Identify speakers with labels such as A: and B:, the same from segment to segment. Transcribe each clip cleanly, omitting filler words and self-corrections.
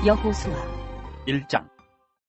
A: 여호수아
B: 1장.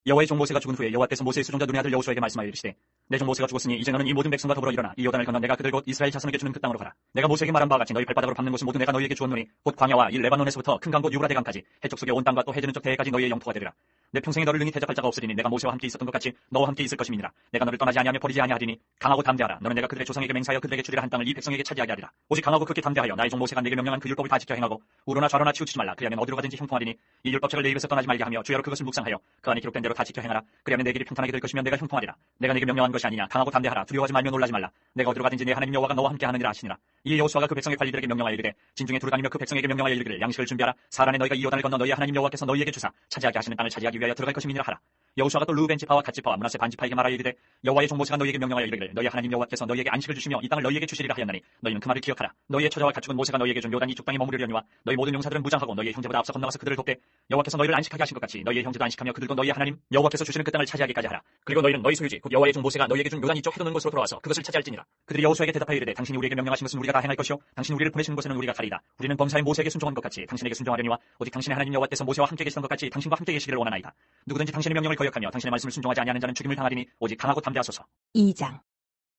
B: 여호와의 종 모세가 죽은 후에 여호와께서 모세의 수종자 눈의 아들 여호수아에게 말씀하여 이르시되 내 종 모세가 죽었으니 이제 너는 이 모든 백성과 더불어 일어나 이 요단을 건너 내가 그들 곧 이스라엘 자손에게 주는 그 땅으로 가라. 내가 모세에게 말한 바와 같이 너희 발바닥으로 밟는 곳을 모두 내가 너희에게 주었노니 곧 광야와 이 레바논에서부터 큰 강 곧 유브라 대강까지 해쪽 속의 온 땅과 또 해지는 쪽 대해까지 너희의 영토가 되리라. 내 평생에 너를 능히 대적할 자가 없으리니 내가 모세와 함께 있었던 것 같이 너와 함께 있을 것임이니라. 내가 너를 떠나지 아니하며 버리지 아니하리니 강하고 담대하라. 너는 내가 그들의 조상에게 맹세하여 그들에게 주리라 한 땅을 이 백성에게 차지하게 하리라. 오직 강하고 크게 담대하여 나의 종 모세가 내게 명령한 그 율법을 다 지켜 행하고 우로나 좌로나 치우치지 말라. 그리하면 어디로 가든지 형통하리니 이 율법책을 내 입에서 떠나지 말게 하며 주야로 그것을 묵상하여 그 안에 기록된 대로 다 지켜 행하라. 그리하면 내 길이 평탄하게 될 것이며 내가 형통하리라. 내가 내게 명령한 것이 아니냐. 강하고 담대하라. 두려워하지 말며 놀라지 말라. 내가 어디로 가든지 내 하나님 여호와가 너와 함께 하느니라 하시니라. 이에 여호수아가 그 백성의 관리들에게 명령하여 이르되 진중에 두루다니며 그 백성에게 명령하여 이르기를 양식을 준비하라. 사란에 너희가 이 요단을 건너 너희 하나님 여호와께서 너희에게 주사 차지하게 하시는 땅을 차지하기 위하여 들어갈 것임이니라 하라. 여호수아가 또 르우벤 지파와 갓 지파와 므낫세 반 지파에게 말하여 이르되 여호와의 종 모세가 너희에게 명령하여 이르기를 너희 하나님 여호와께서 너희에게 안식을 주시며 이 땅을 너희에게 주시리라 하였나니 너희는 그 말을 기억하라. 너희의 처자와 가축은 모세가 너희에게 준 요단 이쪽 땅에 머무르려니와 너희 모든 용사들은 무장하고 너희의 형제보다 앞서 건너가서 그들을 돕되 여호와께서 너희를 안식하게 하신 것 같이 너희의 형제도 안식하며 그들도 너희의 하나님 여호와께서 주시는 그 땅을 차지하기까지 하라. 그리고 너희는 너희 소유지 곧 여호와의 종 모세가 너희에게 준 요단 이쪽 해돋는 곳으로 돌아와서 그것을 차지할지니라. 그들이 여호수아에게 대답하여 이르되 당신이 우리에게 명령하신 것은 우리가 다 행할 것이요 당신이 우리를 보내신 곳에는 우리가 가리이다. 우리는 범사의 모세에게 순종한 것 같이 당신에게 순종하려니와 오직 당신의 하나님 여호와께서 모세와 함께 계시던 것 같이 당신과 함께 계시기를 원하나이다. 누구든지 당신의 명령을 거역하며 당신의 말씀을 순종하지 아니하는 자는 죽임을 당하리니 오직 강하고 담대하소서.
A: 2장.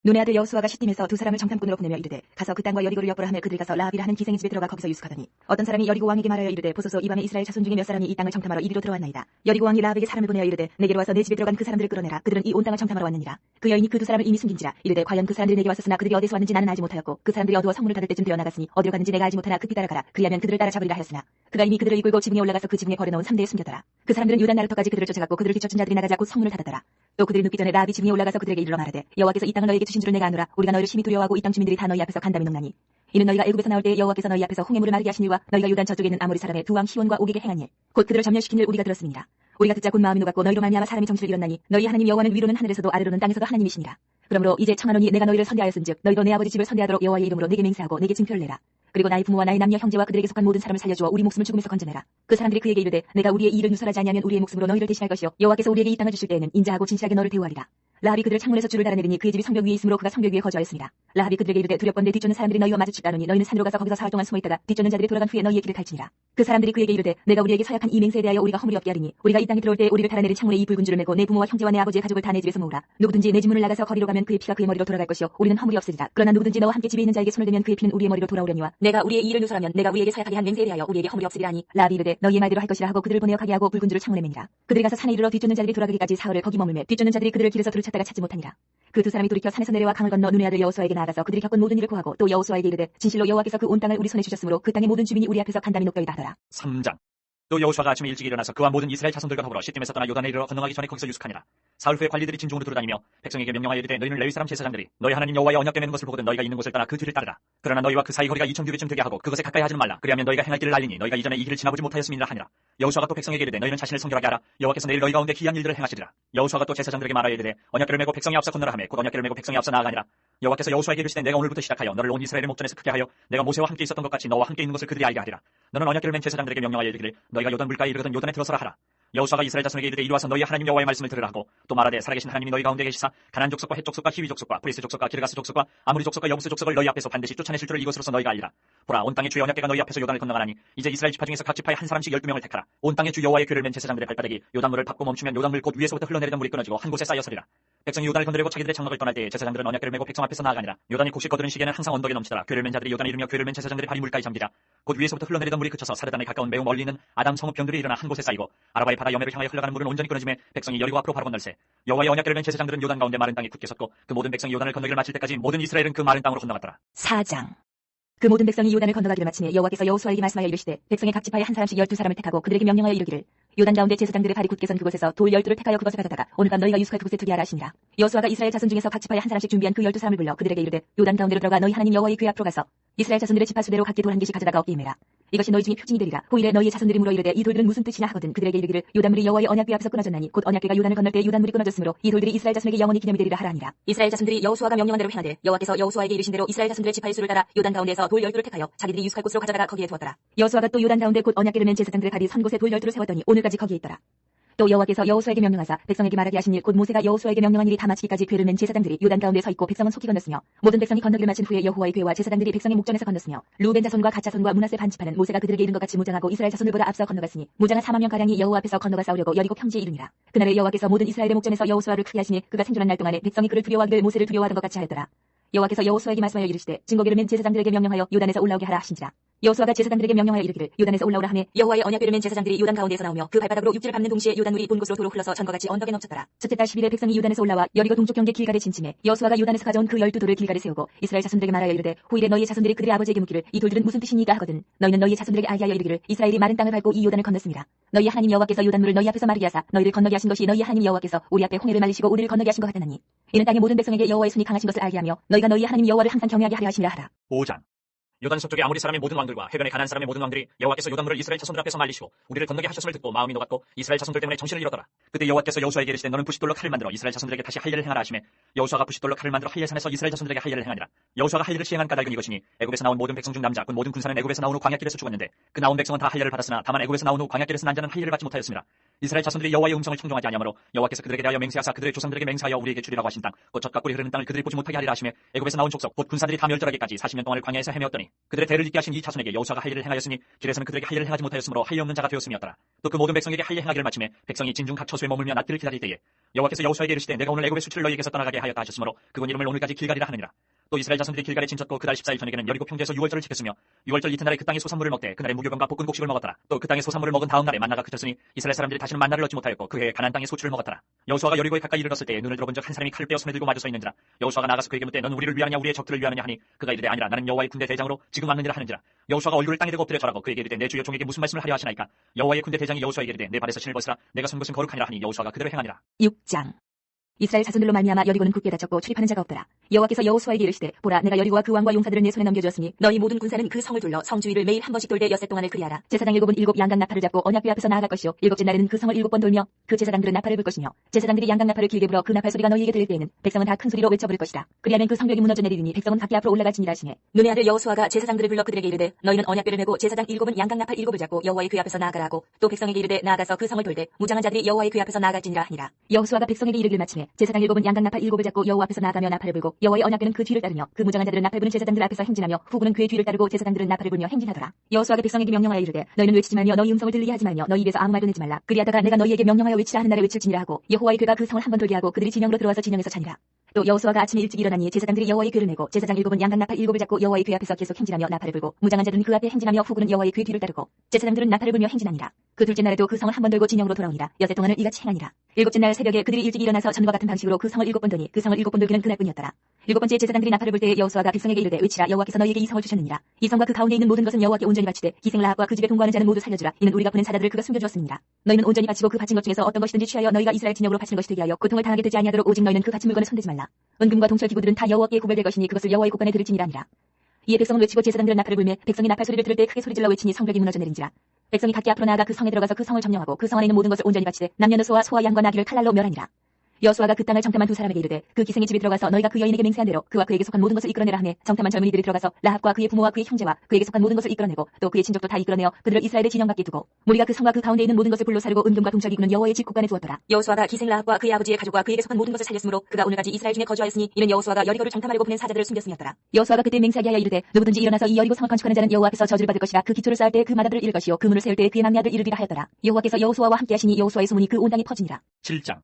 A: 눈의 아들 여호수아가 시딤에서 두 사람을 정탐꾼으로 보내며 이르되 가서 그 땅과 여리고를 엿보라 하며 그들이 가서 라합이라 하는 기생의 집에 들어가 거기서 유숙하더니 어떤 사람이 여리고 왕에게 말하여 이르되 보소서 이 밤에 이스라엘 자손 중에 몇 사람이 이 땅을 정탐하러 이리로 들어왔나이다. 여리고 왕이 라합에게 사람을 보내어 이르되 내게로 와서 내 집에 들어간 그 사람들을 끌어내라. 그들은 이 온 땅을 정탐하러 왔느니라. 그 여인이 그 두 사람을 이미 숨긴지라. 이르되 과연 그 사람들이 내게 왔었으나 그들이 어디서 왔는지 나는 알지 못하였고 그 사람들이 어두워 성문을 닫을 때쯤 되어 나갔으니 어디로 가는지 내가 알지 못하나 급히 따라가라. 그리하면 그들을 따라잡으리라 하였으나 그가 이미 그들을 이끌고 지붕에 올라가서 그 지붕에 버려놓은 3대에 숨겼더라. 그 사람들은 요단 나루터까지 그들을 쫓아갔고 그들을 뒤쫓은 자들이 나가자 곧 성문을 닫았더라. 또 그들이 눕기 전에 라합이 지붕에 올라가서 그들에게 이르러 말하되 여호와께서 이 땅을 너희에게 주신 줄을 내가 아노라. 우리가 너희를 심히 두려워하고 이 땅 주민들이 다 너희 앞에서 간담이 녹나니 이는 너희가 애굽에서 나올 때 여호와께서 너희 앞에서 홍해물을 마르게 하신 일과 너희가 요단 저쪽에 있는 아모리 사람의 두 왕 시온과 옥에게 행한 일 곧 그들을 점령시킨 일 우리가 들었음이니라. 우리가 듣자 곧 마음이 녹았고 너희로 말미암아 사람이 정신을 잃었나니 너희 하나님 여호와는 위로는 하늘에서도 아래로는 땅에서도 하나님이시니라. 그러므로 이제 청하노니 내가 너희를 선대하였은즉 너희도 내 아버지 집을 선대하도록 여호와의 이름으로 내게 맹세하고 내게 증표를 내라. 그리고 나의 부모와 나의 남녀 형제와 그들에게 속한 모든 사람을 살려주어 우리 목숨을 죽음에서 건져내라. 그 사람들이 그에게 이르되 내가 우리의 일을 누설하지 아니하면 우리의 목숨으로 너희를 대신할 것이요 여호와께서 우리에게 이 땅을 주실 때에는 인자하고 진실하게 너를 대우하리라. 라합이 그들을 창문에서 줄을 달아내리니 그의 집이 성벽 위에 있으므로 그가 성벽 위에 거주하였습니다. 라합이 그들에게 이르되 두렵건대 뒤쫓는 사람들이 너희와 마주칠까노니 너희는 산으로 가서 거기서 사흘 동안 숨어있다가 뒤쫓는 자들이 돌아간 후에 너희의 길을 갈지니라. 그 사람들이 그에게 이르되 내가 우리에게 서약한 이 맹세에 대하여 우리가 허물이 없게 하리니 우리가 이 땅에 들어올 때 우리를 달아내린 창문에 이 붉은 줄을 메고 내 부모와 형제와 내 아버지의 가족을 다 내 집에서 모으라. 누구든지 내 집문을 나가서 거리로 가면 그의 피가 그의 머리로 돌아갈 것이요 우리는 허물이 없으리라. 그러나 누구든지 너와 함께 집에 있는 자에게 손을 대면 그의 피는 우리의 머리로 돌아오려니와 내가 우리의 일을 누설하면 내가 우리에게 서약하게 한 맹세에 대하여 우리에게 허물이 없으리라 하니 라합이 이르되 너희의 말대로 할 것이라 하고 그들을 보내어 가게 하고 붉은 줄을 창문에 매니라. 그들이 가서 산에 이르러 뒤쫓는 자들이 돌아가기까지 사흘을 거기 머물매 뒤쫓는 자들이 그들을 길에서 두루 찾다가 찾지 못하니라. 그 두 사람이 돌이켜 산에서 내려와 강을 건너 눈의 아들 여호수아에게 나아가서 그들이 겪은 모든 일을 고하고 또 여호수아에게 이르되 진실로 여호와께서 그 온 땅을 우리 손에 주셨으므로 그 땅의 모든 주민이 우리 앞에서 간담이 녹더이다 하더라.
B: 3장. 또 여호수아가 아침에 일찍 일어나서 그와 모든 이스라엘 자손들과 더불어 시딤에서 떠나 요단에 이르러 건너가기 전에 거기서 유숙하니라. 사흘 후에 관리들이 진중으로 돌아다니며 백성에게 명령하여 이르되 너희는 레위 사람 제사장들이 너희 하나님 여호와의 언약궤 매는 것을 보거든 너희가 있는 곳을 떠나 그 뒤를 따르라. 그러나 너희와 그 사이 거리가 2000규빗쯤 되게 하고 그것에 가까이 하지는 말라. 그리하면 너희가 행할 길을 알리니 너희가 이전에 이 길을 지나보지 못하였음이니라 하니라. 여호수아가 또 백성에게 이르되 너희는 자신을 성결하게 하라. 여호와께서 내일 너희 가운데 기이한 일들을 행하시리라. 여호수아가 또 제사장들에게 말하여 이르되 언약궤를 메고 백성이 앞서 건너라 하매 곧 언약궤를 메고 백성이 앞서 나아가니라. 여호와께서 여호수아에게 이르시되 내가 오늘부터 시작하여 너를 온 이스라엘의 목전에서 크게 하여 내가 모세와 함께 있었던 것 같이 너와 함께 있는 것을 그들이 알게 하리라. 너는 언약궤를 맨 제사장들에게 명령하여 이르기를 너희가 요단 물가에 이르거든 요단에 들어서라 하라. 여호수아가 이스라엘 자손에게 이르되 이리 와서 너희 하나님 여호와의 말씀을 들으라 하고 또 말하되 살아계신 하나님이 너희 가운데 계시사 가나안 족속과 헷 족속과 히위 족속과 브리스 족속과 기르가스 족속과 아무리 족속과 여부스 족속을 너희 앞에서 반드시 쫓아내실 줄을 이것으로서 너희가 알리라. 보라 온 땅의 주의 언약궤가 너희 앞에서 요단을 건너가나니 이제 이스라엘 지파 중에서 각 지파에 한 사람씩 12명을 택하라. 온 땅의 주 여호와의 궤를 맨 제사장들의 발바닥이 요단물을 밟고 멈추면 요단물 곧 위에서부터 흘러내리던 물이 끊어지고 한 곳에 쌓여 서리라. 백성이 요단을 건드리고 자기들의 장막을 떠날 때 제사장들은 언약궤를 메고 백성 앞에서 나아가니라. 요단이 곡식 거두는 시기에는 항상 언덕에 넘치더라. 궤를 맨 자들이 요단을 이르며 궤를 맨 제사장들의 발이 물가에 잠기라. 곧 위에서부터 흘러내리던 물이 그쳐서 사르단에 가까운 매우 멀리 있는 아담 성읍 병들이 일어나 한 곳에 쌓이고 아라바의 바다 여매를 향하여 흘러가는 물은 온전히 끊어짐에 백성이 여리고 앞으로 바로 건널세. 여호와의 언약궤를 맨 제사장들은 요단 가운데 마른 땅에 굳게 섰고 그 모든 백성이 요단을 건너기를 마칠 때까지 모든 이스라엘은 그 마른 땅으로 건너갔더라.
A: 4장. 그 모든 백성이 요단을 건너가기를 마치니 여호와께서 여호수아에게 말씀하여 이르시되 백성의 각 지파에 한 사람씩 12사람을 택하고 그들에게 명령하여 이르기를 요단 가운데 제사장들의 발이 굳게 선 그곳에서 돌 12를 택하여 그것을 가져다가 오늘 밤 너희가 유숙할 그곳에 두게 하라 하시니라. 여호수아가 이스라엘 자손 중에서 각 지파에 한 사람씩 준비한 그 12사람을 불러 그들에게 이르되 요단 가운데로 들어가 너희 하나님 여호와의 궤 앞으로 가서 이스라엘 자손들의 지파 수대로 각기 돌 한 개씩 가져다가 어깨에 매라. 이것이 너희 중에 표징이 되리라. 후일에 너희의 자손들이 물어 이르되 이 돌들은 무슨 뜻이냐 하거든 그들에게 이르기를 요단물이 여호와의 언약궤 앞에서 끊어졌나니 곧 언약궤가 요단을 건널 때 요단물이 끊어졌으므로 이 돌들이 이스라엘 자손에게 영원히 기념이 되리라 하라 하니라. 이스라엘 자손들이 여호수아가 명령한 대로 행하되 여호와께서 여호수아에게 이르신 대로 이스라엘 자손들의 지파의 수를 따라 요단 가운데에서 돌 12를 택하여 자기들이 유숙할 곳으로 가져다가 거기에 두었더라. 여호수아가 또 요단 가운데 곧 언약궤를 맨 제사장들의 발이 선 곳에 돌 12를 세웠더니 오늘까지 거기에 있더라. 또 여호와께서 여호수아에게 명령하사 백성에게 말하게 하신 일 곧 모세가 여호수아에게 명령한 일이 다 마치기까지 궤를 맨 제사장들이 요단 가운데 서 있고 백성은 속히 건넜으며 모든 백성이 건너기를 마친 후에 여호와의 궤와 제사장들이 백성의 목전에서 건넜으며 루벤 자손과 갓 자손과 므낫세 반지파는 모세가 그들에게 이른 것 같이 무장하고 이스라엘 자손들보다 앞서 건너갔으니 무장한 4만 명 가량이 여호와 앞에서 건너가 싸우려고 여리고 평지에 이르니라. 그날에 여호와께서 모든 이스라엘의 목전에서 여호수아를 크게 하시니 그가 생존한 날 동안에 백성이 그를 두려워하기를 모세를 두려워하던 것 같이 하였더라. 여호와께서 여호수아에게 말씀하여 이르시되 증거궤를 맨 제사장들에게 명령하여 요단에서 올라오게 하라 하신지라. 여호수아가 제사장들에게 명령하여 이르기를 요단에서 올라오라 하매 여호와의 언약궤를 맨 제사장들이 요단 가운데에서 나오며 그 발바닥으로 육지를 밟는 동시에 요단물이 본 곳으로 도로 흘러서 전과 같이 언덕에 넘쳤더라. 첫째 달 10일에 백성이 요단에서 올라와 여리고 동쪽 경계 길갈에 진침해 여호수아가 요단에서 가져온 그 12돌을 길갈에 세우고 이스라엘 자손들에게 말하여 이르되 후일에 너희의 자손들이 그들의 아버지에게 묻기를 이 돌들은 무슨 뜻이니까 하거든 너희는 너희의 자손들에게 알게 하여 이르기를 이스라엘이 마른 땅을 밟고 이 요단을 건넜습니다. 너희 하나님 여호와께서 요단물을 너희 앞에서 마르게 하사 너희를 건너게 하신 것이 너희 하나님 여호와께서 우리 앞에 홍해를 말리시고 우리를 건너게 하신 것 같으나니 이는 땅의 모든 백성에게 여호와의 손이 강하신 것을 알게 하며 너희가 너희 하나님 여호와를 항상 경외하게 하려 하심이라 하라.
B: 5장. 요단 서쪽의 아모리 사람의 모든 왕들과 해변에 가나안 사람의 모든 왕들이 여호와께서 요단물을 이스라엘 자손들 앞에서 말리시고 우리를 건너게 하셨음을 듣고 마음이 녹았고 이스라엘 자손들 때문에 정신을 잃었더라. 그때 여호와께서 여호수아에게 이르시되 너는 부싯돌로 칼을 만들어 이스라엘 자손들에게 다시 할 일을 행하라 하시매 여호수아가 부싯돌로 칼을 만들어 할례산에서 이스라엘 자손들에게 할 일을 행하니라. 여호수아가 할 일을 시행한 까닭은 이것이니 애굽에서 나온 모든 백성 중 남자 곧 모든 군사는 애굽에서 나온 후 광야길에서 죽었는데 그 나온 백성은 다 할 일을 받았으나 다만 애굽에서 나온 후 광야길에서 난 자는 할 일을 받지 못하였습니다. 이스라엘 자손들이 여호와의 음성을 청종하지 아니하므로 여호와께서 그들에게 대하여 맹세하사 그들의 조상들에게 맹세하여 우리에게 주리라고 하신 땅 곧 젖과 꿀이 흐르는 땅을 그들이 보지 못하게 하리라 하시며 애굽에서 나온 족속 곧 군사들이 다 멸절하기까지 40년 동안을 광야에서 헤매었더니 그들의 대를 잇게 하신 이 자손에게 여호수아가 할 일을 행하였으니 길에서는 그들에게 할 일을 행하지 못하였으므로 할 일 없는 자가 되었음이었더라. 또 그 모든 백성에게 할 일 행하기를 마침에 백성이 진중 각 처소에 머물며 낫기를 기다릴 때에 여호와께서 여호수아에게 이르시되 내가 오늘 애굽의 수치를 너희에게서 떠나가게 하였다 하셨으므로 그곳 이름을 오늘까지 길갈이라 하느니라. 또 이스라엘 자손들이 길갈에 진쳤고 그달 14일 저녁에는 여리고 평지에서 유월절을 지켰으며 유월절 이튿날에 그 땅의 소산물을 먹되 그날에 무교병과 볶은 곡식을 먹었더라. 또 그 땅의 소산물을 먹은 다음 날에 만나가 그쳤으니 이스라엘 사람들이 다시는 만나를 얻지 못하였고 그 해에 가나안 땅의 소출을 먹었더라. 여호수아가 여리고에 가까이 이르렀을 때에 눈을 들어본 적 한 사람이 칼을 빼어 손에 들고 마주 서 있는지라. 여호수아가 나가서 그에게 묻되 너는 우리를 위하느냐 우리의 적들을 위하느냐 하니 그가 이르되 아니라 나는 여호와의 군대 대장으로 지금 왔느니라 하는지라. 여호수아가 얼굴을 땅에 대고 엎드려 절하고 그에게 이르되 내 주여 종에게 무슨 말씀을 하려 하시나이까. 여호와의 군대 대장이 여호수아에게 이르되 내 발에서 신을 벗으라 내가 선 것은 거룩하니라 하니 여호수아가 그대로 행하니라.
A: 6장. 이스라엘 자손들로 말미암아 여리고는 굳게 닫혔고 출입하는 자가 없더라. 여호와께서 여호수아에게 이르시되 보라 내가 여리고와 그 왕과 용사들을 내 손에 넘겨주었으니 너희 모든 군사는 그 성을 둘러 성 주위를 매일 한 번씩 돌되 엿새 동안을 그리하라. 제사장 7은 7 양각 나팔을 잡고 언약궤 앞에서 나아갈 것이요 일곱째 날에는 그 성을 7번 돌며 그 제사장들은 나팔을 불 것이며 제사장들이 양각 나팔을 길게 불어 그 나팔 소리가 너희에게 들릴 때에는 백성은 다 큰 소리로 외쳐 부를 것이다. 그리하면 그 성벽이 무너져 내리니 백성은 각기 앞으로 올라갈지니라 하시네. 눈의 아들 여호수아가 제사장들을 불러 그들에게 이르되 너희는 언약궤를 메고 제사장 7은 양각 나팔 7을 잡고 여호와의 궤 앞에서 나아가라 하고 또 백성에게 이르되 나아가서 그 성을 돌되 무장한 자들이 여호와의 궤 앞에서 나아갈지니라 하니라. 여호수아가 백성에게 이르기를 마침에 제사장 7은 양각 나팔 7을 잡고 여호와 앞에서 나아가며 나팔을 불고 여호와의 언약궤는 그 뒤를 따르며 그 무장한 자들은 나팔 부는 제사장들 앞에서 행진하며 후군은 그의 뒤를 따르고 제사장들은 나팔을 불며 행진하더라. 여호수아가 백성에게 명령하여 이르되 너희는 외치지 말며 너희 음성을 들리게 하지 말며 너희 입에서 아무 말도 내지 말라. 그리하다가 내가 너희에게 명령하여 외치라 하는 날에 외칠지니라 하고 여호와의 궤가 그 성을 한 번 돌게 하고 그들이 진영으로 들어와서 진영에서 차니라. 또 여호수아가 아침에 일찍 일어나니 제사장들이 여호와의 궤를 메고 제사장 7은 양각 나팔 7을 잡고 여호와의 궤 앞에서 계속 행진하며 나팔을 불고 무장한 자들은 그 앞에 행진하며 후군은 여호와의 궤 뒤를 따르고 제사장들은 나팔을 불며 행진하니라. 그 둘째 날에도 그 성을 한 번 돌고 진영으로 돌아오니라. 엿새 동안을 이같이 행하니라. 일곱째 날 새벽에 그들이 일찍 일어나서 전과 같은 방식으로 그 성을 7번 도니 그 성을 7번 돌기는 그날뿐이었더라. 일곱 번째 제사장들이 나팔을 불 때에 여호수아가 백성에게 이르되 외치라 여호와께서 너희에게 이 성을 주셨느니라. 이 성과 그 가운데 있는 모든 것은 여호와께 온전히 바치되 기생 라합과 그 집에 동거하는 자는 모두 살려주라. 이는 우리가 보낸 사자들을 그가 숨겨주었습니다. 너희는 온전히 바치고 그 바친 것 중에서 어떤 것이든지 취하여 너희가 이스라엘 진영으로 바치는 것이 되게 하여 고통을 당하게 되지 아니하도록 오직 너희는 그 바친 물건을 손대지 말라. 은금과 동철 기구들은 다 여호와께 구별될 것이니 그것을 여호와의 곳간에 들을지니라 하니라. 이에 백성은 외치고 제사장들은 나팔을 불매 백성이 나팔 소리를 들을 때 크게 소리질러 외치니 성벽이 무너져 내린지라. 백성이 각기 앞으로 나아가 그 성에 들어가서 그 성을 점령하고 그 성 안에 있는 모든 것을 온전히 바치되 남녀노소와 소와 양과 나귀를 칼날로 멸하니라. 여호수아가 그 땅을 정탐한 두 사람에게 이르되 그 기생의 집에 들어가서 너희가 그 여인에게 맹세한 대로 그와 그에게 속한 모든 것을 이끌어내라 하매 정탐한 젊은이들이 들어가서 라합과 그의 부모와 그의 형제와 그에게 속한 모든 것을 이끌어내고 또 그의 친족도 다 이끌어내어 그들을 이스라엘의 진영 밖에 두고 무리가 그 성과 그 가운데 있는 모든 것을 불로 사르고 은금과 동철 기구는 여호와의 집 곳간에 두었더라. 여호수아가 기생 라합과 그의 아버지의 가족과 그에게 속한 모든 것을 살렸으므로 그가 오늘까지 이스라엘 중에 거주하였으니 이는 여호수아가 여리고를 정탐하려고 보낸 사자들을 숨겼음이었더라. 여호수아가 그때 맹세하게 하여 이르되 누구든지 일어나서 이 여리고 성을 건축하는 자는 여호와 앞에서 저주를 받을 것이라. 그 기초를 쌓을 때 그 마다들을 잃을 것이요 그 문을 세울 때 그의 남녀아들 이르리라 하였더라. 여호와께서 여호수아와 함께 하시니 여호수아의 소문이 그 온 땅에 퍼지니라.
B: 7장.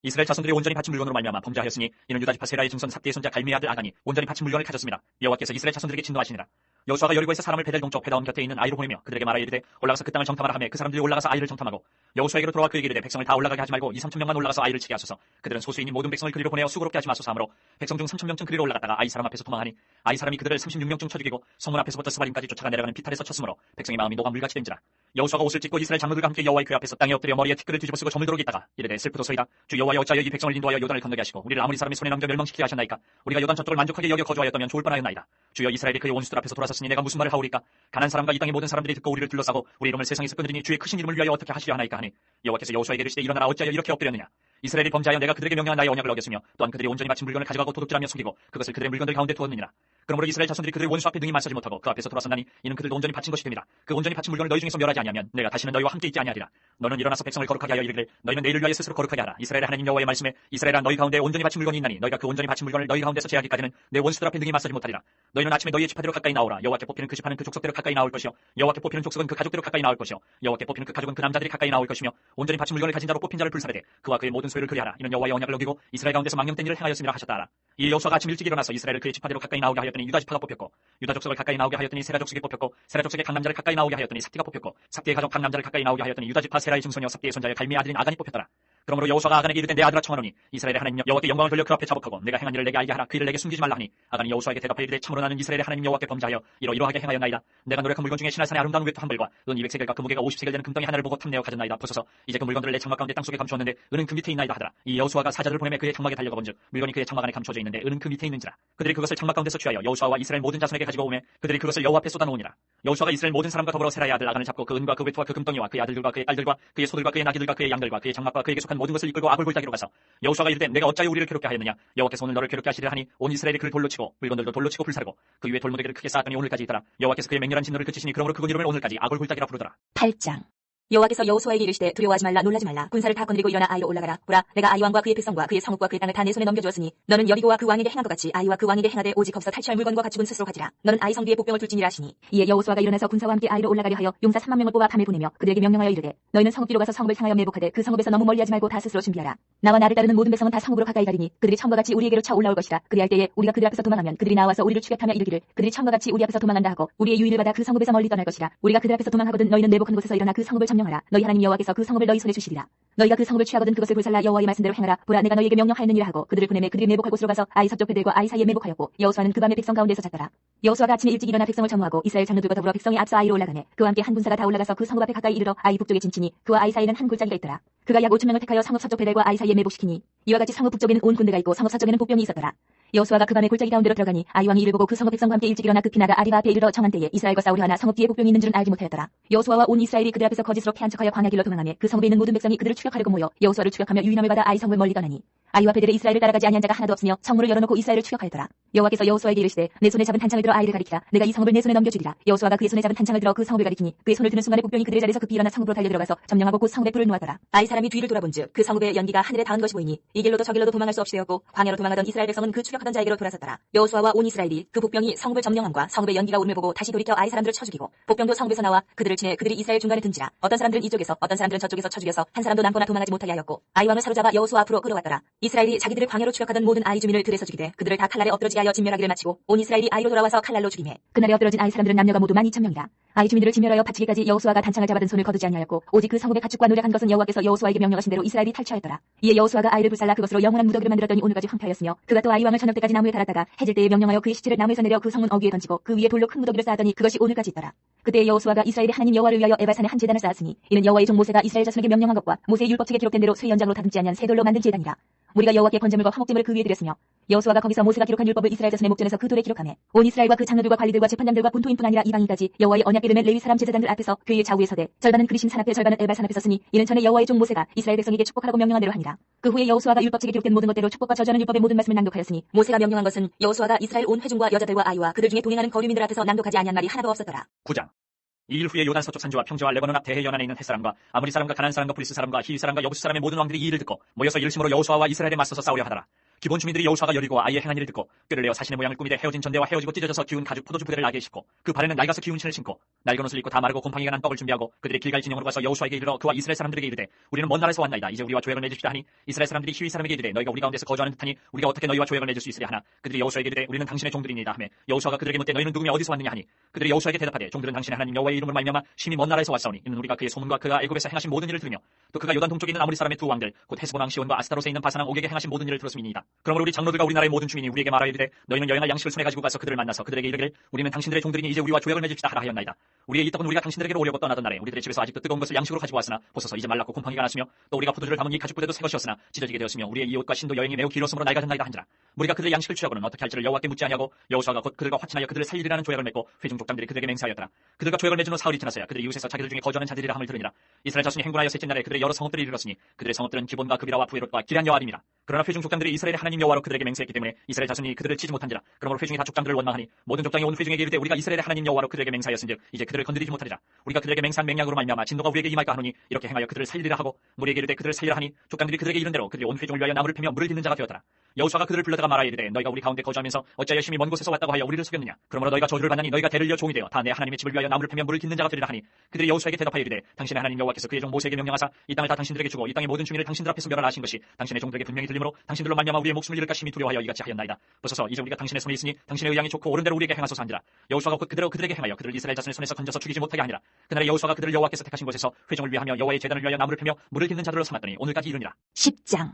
B: 이스라엘 자손들이 온전히 바친 물건으로 말미암아 범죄하였으니 이는 유다지파 세라의 증손 삽디의 손자 갈미의 아들 아간이 온전히 바친 물건을 가졌습니다. 여호와께서 이스라엘 자손들에게 진노하시니라. 여호수아가 여리고에서 사람을 베델 동쪽 베다움 곁에 있는 아이로 보내며 그들에게 말하여 이르되 올라가서 그 땅을 정탐하라 하며 그 사람들이 올라가서 아이를 정탐하고 여호수아에게로 돌아와 그에게 이르되 백성을 다 올라가게 하지 말고 2-3천 명만 올라가서 아이를 치게 하소서. 그들은 소수인이 모든 백성을 그리로 보내어 수고롭게 하지 마소서 하므로 백성 중 3,000명쯤 그리로 올라갔다가 아이 사람 앞에서 도망하니 아이 사람이 그들을 36명쯤 쳐 죽이고 성문 앞에서부터 스바림까지 쫓아가 내려가는 비탈에서 쳤으므로 백성의 마음이 녹아 물같이 된지라. 여호수아가 옷을 찢고 이스라엘 장로들과 함께 여호와의 궤 앞에서 땅에 엎드려 머리에 티끌을 뒤집어 쓰고 저물도록 있다가 이르되 슬프도소이다. 주 여호와여 어찌하여 이 백성을 인도하여 요단을 건너게 하시고 우리를 아무리 사람의 손에 남겨 멸망시키게 하셨나이까. 우리가 요단 저쪽을 만족하게 여겨 거주하였다면 좋을 뻔하였나이다. 주여 이스라엘이 그의 원수들 앞에서 돌아섰으니 내가 무슨 말을 하오리까. 가난 사람과 이 땅의 모든 사람들이 듣고 우리를 둘러싸고 우리 이름을 세상에서 끊으리니 주의 크신 이름을 위하여 어떻게 하시려 하나이까 하니 여호와께서 여호수아에게 이르시되 일어나라 어찌하여 이렇게 엎드렸느냐. 이스라엘이 범죄하여 내가 그들에게 명령한 나의 언약을 어겼으며 또한 그들이 온전히 바친 물건을 가져가고 도둑질하며 속이고 그것을 그들의 물건들 가운데 두었느니라. 그러므로 이스라엘 자손들이 그들의 원수 앞에 능히 맞서지 못하고 그 앞에서 돌아선다니 이는 그들도 온전히 바친 것이 됩니다. 그 온전히 바친 물건을 너희 중에서 멸하지 아니하면 내가 다시는 너희와 함께 있지 아니하리라. 너는 일어나서 백성을 거룩하게 하여 이르기를 너희는 내일을 위하여 스스로 거룩하게 하라. 이스라엘의 하나님 여호와의 말씀에 이스라엘아 너희 가운데 온전히 바친 물건이 있나니 너희가 그 온전히 바친 물건을 너희 가운데서 제하기까지는 내 원수들 앞에 능히 맞서지 못하리라. 너희는 아침에 너희의 지파대로 가까이 나오라. 여호와께 뽑히는 그 지파는 그 족속대로 가까이 나올 것이요 여호와께 뽑히는 족속은 그 가족대로 가까이 나올 것이요 여호와께 뽑히는 그 가족은 그 남자들이 가까이 나올 것이며 온전히 바친 물건을 가진 자로 뽑힌 자를 불사르되 그와 그의 모든 소유를 그리하라. 이는 여호와의 언약을 어기고 이스라엘 가운데서 망령된 일을 행하였음이라 하셨다 하라. 이 여호수아가 아침 일찍 일어나서 이스라엘을 그의 지파대로 가까이 나오게 하였더니 유다 지파가 뽑혔고 유다 족속을 가까이 나오게 하였더니 세라 족속이 뽑혔고 세라 족속의 각 남자를 가까이 나오게 하였더니 삽디가 뽑혔고 삽디의 가족 각 남자를 가까이 나오게 하였더니 유다 지파 세라의 증손이요 삽디의 손자의 갈미의 아들인 아간이 뽑혔더라. 그러므로 여호수아가 아간에게 이르되 내 아들아 청하노니 이스라엘의 하나님 여호와께 영광을 돌려 그 앞에 자복하고 내가 행한 일을 내게 알게 하라. 그 일을 내게 숨기지 말라 하니 아간이 여호수아에게 대답하여 이르되 참으로 나는 이스라엘의 하나님 여호와께 범죄하여 이러이러하게 행하였나이다. 내가 노력한 물건 중에 신할 산의 아름다운 외투 한 벌과 은 200세겔과 그 무게가 50세겔 되는 금덩이 하나를 보고 탐내어 가졌나이다. 보소서 이제 그 물건들을 내 장막 가운데 땅속에 감추었는데 은은 그 밑에 있나이다 하더라. 이 여호수아가 사자를 보내매 그의 장막에 달려가 본즉 물건이 그의 장막 안에 감춰져 있는데 은은 그 밑에 있는지라. 그들이 그것을 장막 가운데서 취하여 여호수아와 이스라엘 모든 자손에게 가지고 오매 그들이 그것을 여호와 앞에 쏟아놓으니라. 여호수아가 이스라엘 모든 사람과 더불어 세라의 아들 아간을 잡고 그 은과 그 외투와 그 금덩이와 그의 아들들과 그의 딸들과 그의 소들과 그의 나귀들과 그의 양들과 그의 장막과 그에게 속한 모든 것을 이끌고 아골 골짜기로 가서 여호수아가 이르되 내가 어찌하여 우리를 괴롭게 하였느냐. 여호와께서 오늘 너를 괴롭게 하시리라 하니 온 이스라엘이 그를 돌로 치고 물건들도 돌로 치고 불사르고 그 위에 돌무더기를 크게 쌓았더니 오늘까지 있더라. 여호와께서 그의 맹렬한 진노를 그치시니 그러므로 그곳 이름을 오늘까지 아골 골짜기라 부르더라.
A: 8장. 여호와께서 여호수아에게 이르시되 두려워하지 말라 놀라지 말라 군사를 다 거느리고 일어나 아이로 올라가라. 보라 내가 아이 왕과 그의 백성과 그의 성읍과 그의 땅을 다 내 손에 넘겨주었으니 너는 여리고와 그 왕에게 행한 것 같이 아이와 그 왕에게 행하되 오직 거기서 탈취할 물건과 가축은 스스로 가지라. 너는 아이 성비에 복병을 둘지니라 하시니 이에 여호수아가 일어나서 군사와 함께 아이로 올라가려 하여 용사 3만 명을 뽑아 밤에 보내며 그들에게 명령하여 이르되 너희는 성읍 뒤로 가서 성읍을 향하여 매복하되 그 성읍에서 너무 멀리하지 말고 다 스스로 준비하라. 나와 나를 따르는 모든 백성은 다 성읍으로 가까이 가리니 그들이 처음과 같이 우리에게로 차 올라올 것이라. 그리할 때에 우리가 그들 앞에서 도망하면 그들이 나와서 우리를 추격하며 이르기를 그들이 처음과 같이 우리 앞에서 도망한다 하고 우리의 유인을 받아 그 성읍에서 멀리 떠날 것이라. 우리가 그들 앞에서 도망하거든 너희는 매복한 곳에서 일어나 그 성읍을 점령하라. 너희 하나님 여호와께서 그 성읍을 너희 손에 주시리라. 너희가 그 성읍을 취하거든 그것을 불살라 여호와의 말씀대로 행하라. 보라 내가 너희에게 명령하였느니라 하고 그들을 보내매 그들이 매복할 곳으로 가서 아이 서쪽 베델과 아이 사이에 매복하였고 여호수아는 그 밤에 백성 가운데서 잤더라. 여호수아가 아침에 일찍 일어나 백성을 점호하고 이스라엘 장로들과 더불어 백성이 앞서 아이로 올라가매 그와 함께 한 군사가 다 올라가서 그 성읍 앞에 가까이 이르러 아이 북쪽에 진치니 그와 아이 사이에는 한 골짜기가 있더라. 그가 약 5천 명을 택하여 성읍 서쪽 베델과 아이 사이에 매복시키니 이와 같이 성읍 북쪽에는 온 군대가 있고 성읍 서쪽에는 복병이 있었더라. 여호수아가 그 밤에 골짜기 가운데로 들어가니 아이 왕이 이를 보고 그 성읍 백성과 함께 일찍 일어나 급히 나가 아리바 앞에 이르러 정한 때에 이스라엘과 싸우려 하나 성읍 뒤에 복병이 있는 줄은 알지 못하였더라. 여호수아와 온 이스라엘이 그들 앞에서 거짓으로 패한 척하여 광야 길로 도망하며 그 성읍에 있는 모든 백성이 그들을 추격하려고 모여 여호수아를 추격하며 유인함을 받아 아이 성을 멀리 떠나니 아이와 베델에 이스라엘을 따라가지 아니한 자가 하나도 없으며 성문을 열어놓고 이스라엘을 추격하였더라. 여호와께서 여호수아에게 이르시되 내 손에 잡은 단창을 들어 아이를 가리키라. 내가 이 성읍을 내 손에 넘겨주리라. 여호수아가 그의 손에 잡은 단창을 들어 그 성읍을 가리키니 그의 손을 드는 순간에 복병이 그들의 자리에서 급히 일어나 성읍으로 달려들어가서 점령하고 곧 성읍에 불을 놓았더라. 아이 사람이 뒤를 돌아본즉 그 성읍의 연기가 하늘에 닿은 것이 보이니 이 길로도 저 길로도 도망할 수 없이 되었고 광야로 도망하던 이스라엘 백성은 그 추격하던 자에게로 돌아섰더라. 여호수아와 온 이스라엘이 그 복병이 성읍을 점령함과 성읍의 연기가 오름을 보고 다시 돌이켜 아이 사람들을 쳐 죽이고 복병도 성읍에서 나와 그들을 치매 그들이 이스라엘 중간에 든지라. 어떤 사람들은 이쪽에서 어떤 사람들은 저쪽에서 쳐 죽여서 한 사람도 남거나 도망하지 못하게 하였고 아이 왕을 사로잡아 여호수아 앞으로 끌어왔더라. 이스라엘이 자기들을 광야로 추격하던 모든 아이 주민을 들에서 죽이되 그들을 다 칼날에 엎드러지게 하여 진멸하기를 마치고 온 이스라엘이 아이로 돌아와서 칼날로 죽이매 그날에 엎드러진 아이 사람들은 남녀가 모두 12,000명이라. 아이 주민들을 진멸하여 바치기까지 여호수아가 단창을 잡아든 손을 거두지 아니하였고 오직 그 성읍의 가축과 노력한 것은 여호와께서 여호수아에게 명령하신 대로 이스라엘이 탈취하였더라. 이에 여호수아가 아이를 불살라 그것으로 영원한 무더기를 만들었더니 오늘까지 황폐하였으며 그가 또 아이 왕을 저녁 때까지 나무에 달았다가 해질 때에 명령하여 그의 시체를 나무에서 내려 그 성문 어귀에 던지고 그 위에 돌로 큰 무더기를 쌓았더니 그것이 오늘까지 있더라. 그때 여호수아가 이스라엘의 하나님 여호와를 위하여 에발산에 한 제단을 쌓았으니 이는 여호와의 종 모세가 이스라엘 자손에게 명령한 것과 모세의 율법책에 기록된 대로 쇠 연장으로 다듬지 아니한 새 돌로 만든 제단이라. 우리가 여호와께 번제물과 화목제물을 그 위에 드렸으며 여호수아가 거기서 모세가 기록한 율법을 이스라엘 자손의 목전에서 그 돌에 기록하며 온 이스라엘과 그 장로들과 관리들과 재판장들과 본토인뿐 아니라 이방인까지 여호와의 언약궤 름의 레위 사람 제사장들 앞에서 그의 좌우에 서되 절반은 그리심 산 앞에 절반은 에발산 앞에 섰으니 이는 전에 여호와의 종 모세가 이스라엘 백성에게 축복하라고 명령한 대로 하니라. 그 후에 여호수아가 율법책에 기록된 모든 것대로 축복과 저주하는 율법의 모든 말씀을 낭독하였으니 모세가 명령한 것은 여호수아가 이스라엘 온 회중과 여자들과 아이와 그들 중에 동행하는 거류민들 앞에서 낭독하지 아니한 말이 하나도 없었더라.
B: 9장. 이 일 후에 요단 서쪽 산지와 평지와 레바논 앞 대해 연안에 있는 헷 사람과 아므리 사람과 가나안 사람과 브리스 사람과 히위 사람과 여부스 사람의 모든 왕들이 이 일을 듣고 모여서 일심으로 여호수아와 이스라엘에 맞서서 싸우려 하더라. 기본 주민들이 여호수아가 여리고 아이의 행한 일을 듣고 꾀를 내어 자신의 모양을 꾸미되 헤어진 전대와 헤어지고 찢어져서 기운 가죽 포도주 부대를 나게 싣고 그 발에는 낡아서 기운 신을 신고 낡은 옷을 입고 다 마르고 곰팡이가 난 떡을 준비하고 그들이 길갈 진영으로 가서 여호수아에게 이르러 그와 이스라엘 사람들에게 이르되 우리는 먼 나라에서 왔나이다. 이제 우리와 조약을 맺읍시다 하니 이스라엘 사람들이 히위 사람에게 이르되 너희가 우리 가운데서 거주하는 듯하니 우리가 어떻게 너희와 조약을 맺을 수 있으랴 하나 그들이 여호수아에게 이르되 우리는 당신의 종들이니이다 하며 여호수아가 그들에게 묻되 너희는 누구며 어디서 왔느냐 하니 그들이 여호수아에게 대답하되 종들은 당신의 하나님 여호와의 이름으로 말미암아 심히 먼 나라에서 왔사오니 이는 우리가 그의 소문과 그가 애굽에서 행하신 모든 일을 들으며 또 그가 요단 동쪽에 있는 아무리 사람의 두 왕들 곧 헤스본 왕 시온과 아스타롯에 있는 바산 왕 옥에게 행하신 모든 일을 들었음이니이다. 그러므로 우리 장로들과 우리나라의 모든 주민이 우리에게 말하여 이르되 너희는 여행할 양식을 손에 가지고 가서 그들을 만나서 그들에게 이르기를 우리는 당신들의 종들이니 이제 우리와 조약을 맺읍시다 하라 하였나이다. 우리의 이 떡은 우리가 당신들에게로 오려고 떠나던 날에 우리들의 집에서 아직도 뜨거운 것을 양식으로 가지고 왔으나 보소서 이제 말랐고 곰팡이가 났으며 또 우리가 포도주를 담은 이 가죽 부대도 새 것이었으나 찢어지게 되었으며 우리의 이 옷과 신도 여행이 매우 길었으므로 낡아졌나이다 한지라. 우리가 그들의 양식을 취하고는 어떻게 할지를 여호와께 묻지 아니하고 여호수아가 곧 그들과 화친하여 그들을 살리리라는 조약을 맺고 회중 족장들이 그들에게 맹세하였더라. 그들과 조약을 맺은 후 사흘이 지나서야 그들이 이웃에서 자기들 중에 거주하는 자들이라 함을 들으니라. 이스라엘 자손이 행군하여 셋째 날에 그들의 여러 성읍들을 이르렀으니 그들의 성읍들은 기본과 그비라와 부에롯과 기럇 여아림이라. 그러나 회중 족장들이 이스라엘의 하나님 여호와로 그들에게 맹세했기 때문에 이스라엘 자손이 그들을 치지 못한지라. 그러므로 회중이 다 족장들을 원망하니 모든 족장이 온 회중에게 이르되 우리가 이스라엘의 하나님 여호와로 그들에게 맹세하였은즉 이제 그들을 건드리지 못하리라. 우리가 그들에게 맹세한 맹약으로 말미암아 진노가 우리에게 임할까 하노니 이렇게 행하여 그들을 살리리라 하고 무리에게 이르되 그들을 살리라 하니 족장들이 그들에게 이른 대로 그들이 온 회중을 위하여 나무를 패며 물을 깃는 자가 되었더라. 여호수아가 그들을 불러다가 말하여 이르되 너희가 우리 가운데 거주하면서 어찌하여 심히 먼 곳에서 왔다고 하여 우리를 속였느냐. 그러므로 너희가 저주를 받나니 너희가 대를 이어 종이 되어 다 내 하나님의 집을 위하여 나무를 패며 물을 깃는 자가 되리라 하니 그들이 여호수아에게 대답하여 이르되 당신의 하나님 여호와께서 그의 종 모세에게 명령하사 이 땅을 다 당신들에게 주고 이 땅의 모든 주민을 당신들 앞에서 멸하라 하신 것이 당신의 종들에게 분명히 들리므로 당신들로 말미암아 우리의 목숨을 잃을까 심히 두려워하여 이같이 하였나이다. 보소서 이제 우리가 당신의 손에 있으니 당신의 의향이 좋고 옳은 대로 우리에게 행하소서 한지라. 여호수아가 곧 그대로 그들에게 행하여 그들을 이스라엘 자손의 손에서 건져서 죽이지 못하게 하니라. 그날에 여호수아가 그들을 여호와께서 택하신 곳에서 회중을 위하며 여호와의 제단을 위하여 나무를 패며 물을 깃는 자들로 삼았더니 오늘까지 이르니라.
A: 10장.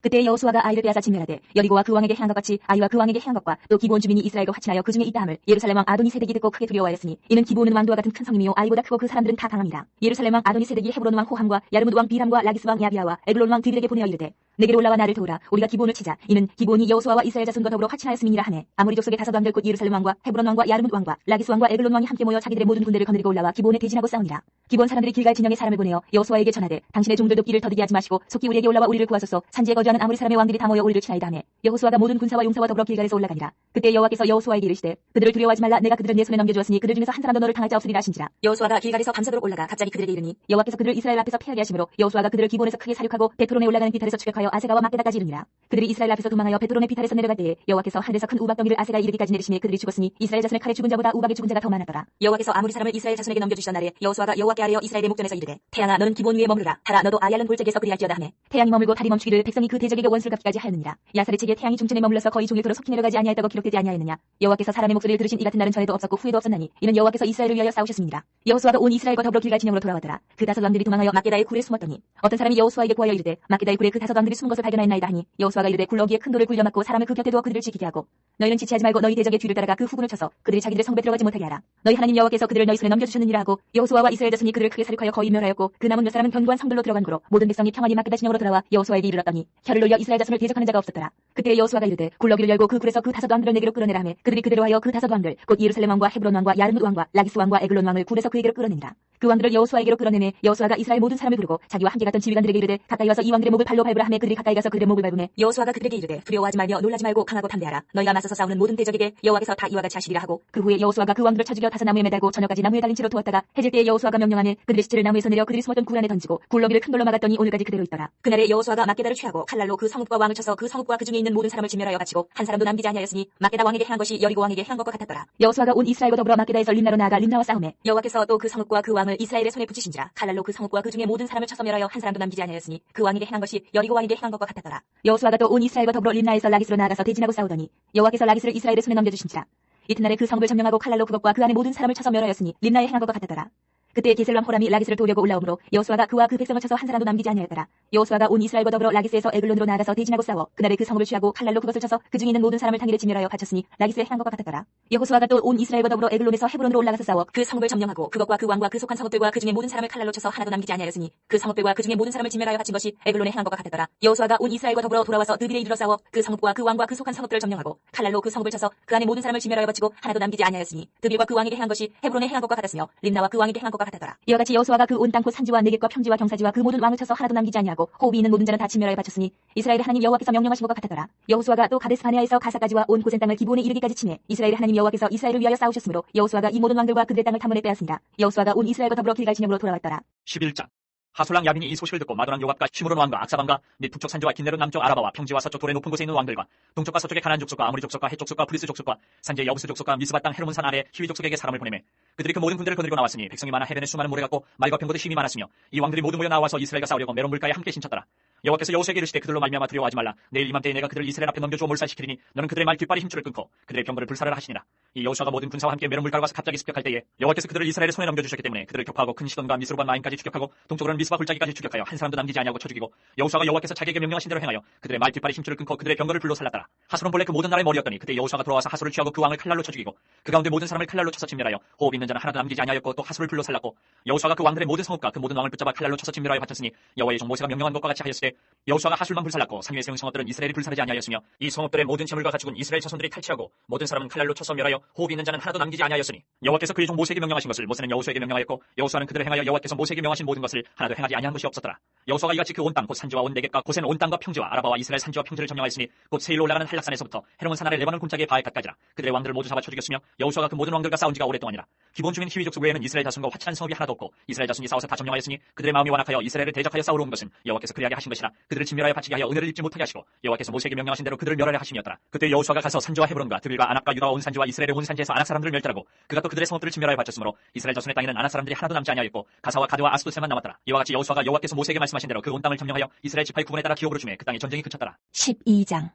A: 그때 여호수아가 아이를 빼앗아 진멸하되 여리고와 그 왕에게 행한 것 같이 아이와 그 왕에게 행한 것과 또 기브온 주민이 이스라엘과 화친하여 그 중에 있다 함을 예루살렘 왕 아도니세덱이 듣고 크게 두려워하였으니 이는 기브온은 왕도와 같은 큰 성이며 아이보다 크고 그 사람들은 다 강함이라. 예루살렘 왕 아도니세덱이 헤브론 왕 호함과 야르뭇 왕 비람과 라기스 왕 야비아와 에글론 왕 드빌에게 보내어 이르되 내게로 올라와 나를 도우라. 우리가 기브온을 치자. 이는 기브온이 여호수아와 이스라엘 자손과 더불어 화친하였음이니라 하네. 아모리 족속의 다섯 왕들 곧 예루살렘 왕과 헤브론 왕과 야르뭇 왕과 라기스 왕과 에글론 왕이 함께 모여 자기들의 모든 군대를 거느리고 올라와 기브온에 대진하고 싸우니라. 기브온 사람들이 길갈 진영에 사람을 보내어 여호수아에게 전하되 당신의 종들도 길을 더디게 하지 마시고 속히 우리에게 올라와 우리를 구하소서. 산지에 거주하는 아모리 사람의 왕들이 다 모여 우리를 치나이다 하네. 여호수아가 모든 군사와 용사와 더불어 길갈에서 올라가니라. 그때 여호와께서 여호수아에게 이르시되 그들을 두려워하지 말라. 내가 그들을 내 손에 넘겨주었으니 그들 중에서 한 사람도 너를 당할 자 없으리라 하신지라. 여호수아가 길갈에서 밤새도록 올라가 갑자기 그들에게 이르니 여호와께서 그들을 이스라엘 앞에서 패하게 하심으로 여호수아가 그들을 기브온에서 크게 사륙하고 베트론에 올라가는 비탈에서 추격하여 아세가와 막게다까지 이르니라. 그들이 이스라엘 앞에서 도망하여 베트론의 비탈에서 내려갈 때에 여호와께서 하늘에서 큰 우박덩이를 아세가에 이르기까지 내리시니 그들이 죽었으니 이스라엘 자손의 칼에 죽은 자보다 우박에 죽은 자가 더 많았더라. 여호와께서 아모리 사람을 이스라엘 자손에게 넘겨주시던 날에 여호수아가 여호와께 아뢰어 이스라엘의 목전에서 이르되 태양아 너는 기브온 위에 머무르라. 달아 너도 아얄론 골짜기에서 그리할지어다 하네. 태양이 머물고 달이 멈추기를 백성이 그 대적에게 원수를 갚기까지 하였느니라. 야살의 책에 태양이 중천에 머물러서 거의 종일 도로 속히 내려가지 아니하였다고 기록되지 아니하였느냐. 여호와께서 사람의 목소리를 들으신 이 같은 날은 전에도 없었고 후에도 없었나니 이는 여호와께서 이스라엘을 위하여 싸우셨습니다. 여호수아가 온 이스라엘과 더불어 길갈 진영으로 돌아왔더라. 그 다섯 왕들이 도망하여 막게다의 굴에 숨었더니 어떤 사람이 여호수아에게 구하여 이르되 막게다의 굴에 그 다섯 왕들이 숨은 것을 발견하였나이다 하니 여호수아가 이르되 굴러기에 큰 돌을 굴려막고 사람을 그 곁에 두어 그들을 지키게 하고 너희는 지체하지 말고 너희 대적의 뒤를 따라가 그 후군을 쳐서 그들이 자기들의 성읍에 들어가지 못하게 하라. 너희 하나님 여호와께서 그들을 너희 손에 넘겨주셨느니라 하고 여호수아와 이스라엘 자손이 그들을 크게 사륙하여 거의 멸하였고 그 남은 몇 사람은 견고한 성들로 들어간 고로 모든 백성이 평안히 막게다 진영으로 돌아와 여호수아에게 이르렀더니 혀를 놀려 이스라엘 자손을 대적하는 자가 없었더라. 그때 여호수아가 이르되 굴러기를 열고 그 굴에서 그 다섯 왕들을 내게로 끌어내라 하매 그들이 그대로 하여 그 다섯 왕들 곧 예루살렘 왕과 헤브론 왕과 야르뭇 왕과 라기스 왕과 에글론 왕을 굴에서 그에게로 끌어내니라. 그 왕들을 여호수아에게로 끌어내매 여호수아가 이스라엘 모든 사람을 부르고 자기와 함께 갔던 지휘관들에게 이르되 가까이 와서 이 왕들의 목을 발로 밟으라 하매 그들이 가까이 가서 그들의 목을 밟으매 여호수아가 그들에게 이르되 두려워하지 말며 놀라지 말고 강하고 담대하라. 너희가 맞서서 싸우는 모든 대적에게 여호와께서 다 이와 같이 하시리라 하고 그 후에 여호수아가 그 왕들을 쳐 죽여 다섯 나무에 매달고 저녁까지 나무에 달린 채로 두었다가 해질 때에 여호수아가 명령하매 그들의 시체를 나무에서 내려 그들이 숨었던 굴 안에 던지고 굴러기를 큰 돌로 막았더니 오늘까지 그대로 있더라. 그날에 여호수아가 막게다를 취하고 칼날로 그 성읍과 왕을 쳐서 그 성읍과 그 중에 있는 모든 사람을 진멸하여 바치고 한 사람도 남기지 아니하였으니 막게다 왕에게 행한 것이 여리고 왕에게 행한 것과 같았더라. 여호수아가 온 이스라엘과 더불어 막게다에서 림나로 나아가 림나와 싸우매 여호와께서 또 그 성읍과 그 왕을 이스라엘의 손에 붙이신지라. 칼날로 그 성읍과 그 중에 모든 사람을 쳐서 멸하여 한 사람도 남기지 아니하였으니 그 왕에게 행한 것이 여리고 왕에게 행한 것과 같았더라. 여호수아가 또 온 이스라엘과 더불어 림나에서 라기스로 나아가서 대진하고 싸우더니 여호와께서 라기스를 이스라엘의 손에 넘겨주신지라. 이튿날에 그 성읍을 점령하고 칼날로 그것과 그 안에 모든 사람을 쳐서 멸하였으니 림나에 행한 것과 같았더라. 그때 게셀람 호람이 라기스를 도우려고 올라오므로 여호수아가 그와 그 백성을 쳐서 한 사람도 남기지 아니하였더라. 여호수아가 온 이스라엘과 더불어 라기스에서 에글론으로 나아가서 대진하고 싸워 그날에 그 성읍을 취하고 칼날로 그것을 쳐서 그 중에 있는 모든 사람을 당일에 진멸하여 바쳤으니 라기스에 행한 것과 같았더라. 여호수아가 또 온 이스라엘과 더불어 에글론에서 헤브론으로 올라가서 싸워 그 성읍을 점령하고 그것과 그 왕과 그 속한 성읍들과 그 중에 모든 사람을 칼날로 쳐서 하나도 남기지 아니하였으니 그 성읍들과 그 중에 모든 사람을 진멸하여 바친 것이 에글론에 행한 것과 같았더라. 여호수아가 온 이스라엘과 더불어 돌아와서 드빌에 이르러 싸워 그 성읍과 그 왕과 그 속한 성읍들을 점령하고 칼날로 그 성읍을 쳐서 그 안에 모든 사람을 진멸하여 바치고 하나도 남기지 아니하였으니 드빌과 그 왕에게 행한 것이 헤브론에 행한 것과 같았으며 림나와 그 왕에게 행한 것과 같았더라. 이와 같이 여호수아가 그 온 땅 곧 산지와 내겝과 평지와 경사지와 그 모든 왕을 쳐서 하나도 남기지 아니하고 호흡이 있는 모든 자는 다 진멸하여 바쳤으니 이스라엘의 하나님 여호와께서 명령하신 것과 같았더라. 여호수아가 또 가데스 바네아에서 가사까지와 온 고센 땅을 기브온에 이르기까지 치매 이스라엘의 하나님 여호와께서 이스라엘을 위하여 싸우셨으므로 여호수아가 이 모든 왕들과 그들의 땅을 탐문에 빼앗습니다. 여호수아가 온 이스라엘과 더불어 길갈 진영으로 돌아왔더라.
B: 11장 하솔랑 야빈이 이 소식을 듣고 마도랑 요압과 시므론 왕과 악사방과 및 북쪽 산지와 긴네론 남쪽 아라바와 평지와 서쪽 돌의 높은 곳에 있는 왕들과 동쪽과 서쪽의 가나안 족속과 아모리 족속과 헷 족속과 브리스 족속과 산지의 여부스 족속과 미스바 땅 헤르몬 산 아래 히위 족속에게 사람을 보내매 그들이 그 모든 군대를 거느리고 나왔으니 백성이 많아 해변에 수많은 모래 같고 말과 병거도 힘이 많았으며 이 왕들이 모두 모여 나와서 이스라엘과 싸우려고 메론 물가에 함께 신쳤더라. 여호와께서 여호수아에게 이르시되 그들로 말미암아 두려워하지 말라. 내일 이맘때에 내가 그들을 이스라엘 앞에 넘겨주어 몰살시키리니 너는 그들의 말 뒷발이 힘줄을 끊고 그들의 병거를 불사르라 하시니라. 이 여호수아가 모든 군사와 함께 메론 물가로 가서 갑자기 습격할 때에 여호와께서 그들을 이스라엘의 손에 넘겨주셨기 때문에 그들을 격파하고 큰 시돈과 미스로바 마임까지 추격하고 동쪽으로는 미스바 굴짜기까지 추격하여 한 사람도 남기지 아니하고 쳐 죽이고 여호수아가 여호와께서 자기에게 명령하신 대로 행하여 그들의 말 뒷발이 힘줄을 끊고 그들의 병거를 불로 살랐더라. 하솔은 본래 그 모든 나라의 머리였더니 그때 여호수아가 돌아와서 하솔을 취하고 그 왕을 칼날로 쳐 죽이고 그 가운데 모든 사람을 칼날로 쳐서 진멸하여 호흡 있는 자는 하나도 남기지 아니하였고 또 하솔을 불로 살랐고 여호수아가 그 왕들의 모든 성읍과 그 모든 왕을 붙잡아 칼날로 쳐서 진멸하여 바쳤으니 여호와의 종 모세가 명령한 것과 같이 하였으되 여호수아가 하솔만 불살랐고 산 위에 세운 성읍들은 이스라엘이 불사르지 아니하였으며 이 성읍들의 모든 재물과 가축은 이스라엘 자손들이 탈취하고 모든 사람은 칼날로 쳐서 멸하여 하여 호흡이 있는 자는 하나도 남기지 아니하였으니 여호와께서 그의 종 모세에게 명령하신 것을 모세는 여호수아에게 명령하였고 여호수아는 그들을 행하여 여호와께서 모세에게 명하신 모든 것을 하나도 행하지 아니한 것이 없었더라. 여호수아가 이같이 그 온 땅 곧 산지와 온 내겝과 고센 온 땅과 평지와 아라바와 이스라엘 산지와 평지를 점령하였으니 곧 세일로 올라가는 한락산에서부터 헤르몬 산 아래 레바논 골짜기의 바알갓까지라. 그들의 왕들을 모두 잡아 쳐 죽였으며 여호수아가 그 모든 왕들과 싸운 지가 오랫동안이라. 기본 중인 히위 족속 외에는 이스라엘 자손과 화친한 성읍이 하나도 없고 이스라엘 자손이 싸워서 다 점령하였으니 그들의 마음이 완악하여 이스라엘을 대적하여 싸우러 온 것은 여호와께서 그리하게 하신 것이라. 그들을 진멸하여 바치게 하여 은혜를 입지 못하게 하시고 여호와께서 모세에게 명령하신 대로 그들을 멸하려 하심이었더라. 그때 여호수아가 가서 산지와 헤브론과 드빌과 아낙과 유다와 온 산지와 이스라엘의 온 산지에서 아낙 사람들을 멸절하고 그가 또 그들의 성읍들을 진멸하여 바쳤으므로 이스라엘 자손의 땅에는 아낙 사람들이 하나도 남지 아니하였고 가사와 가드와 아스돗에만 남았더라. 이와 같이 여호수아가 여호와께서 모세에게 말씀하신 대로 그 온 땅을 점령하여 이스라엘 지파의 구분에 따라 기업으로 주매 그 땅의 전쟁이 그쳤더라.
A: 12장.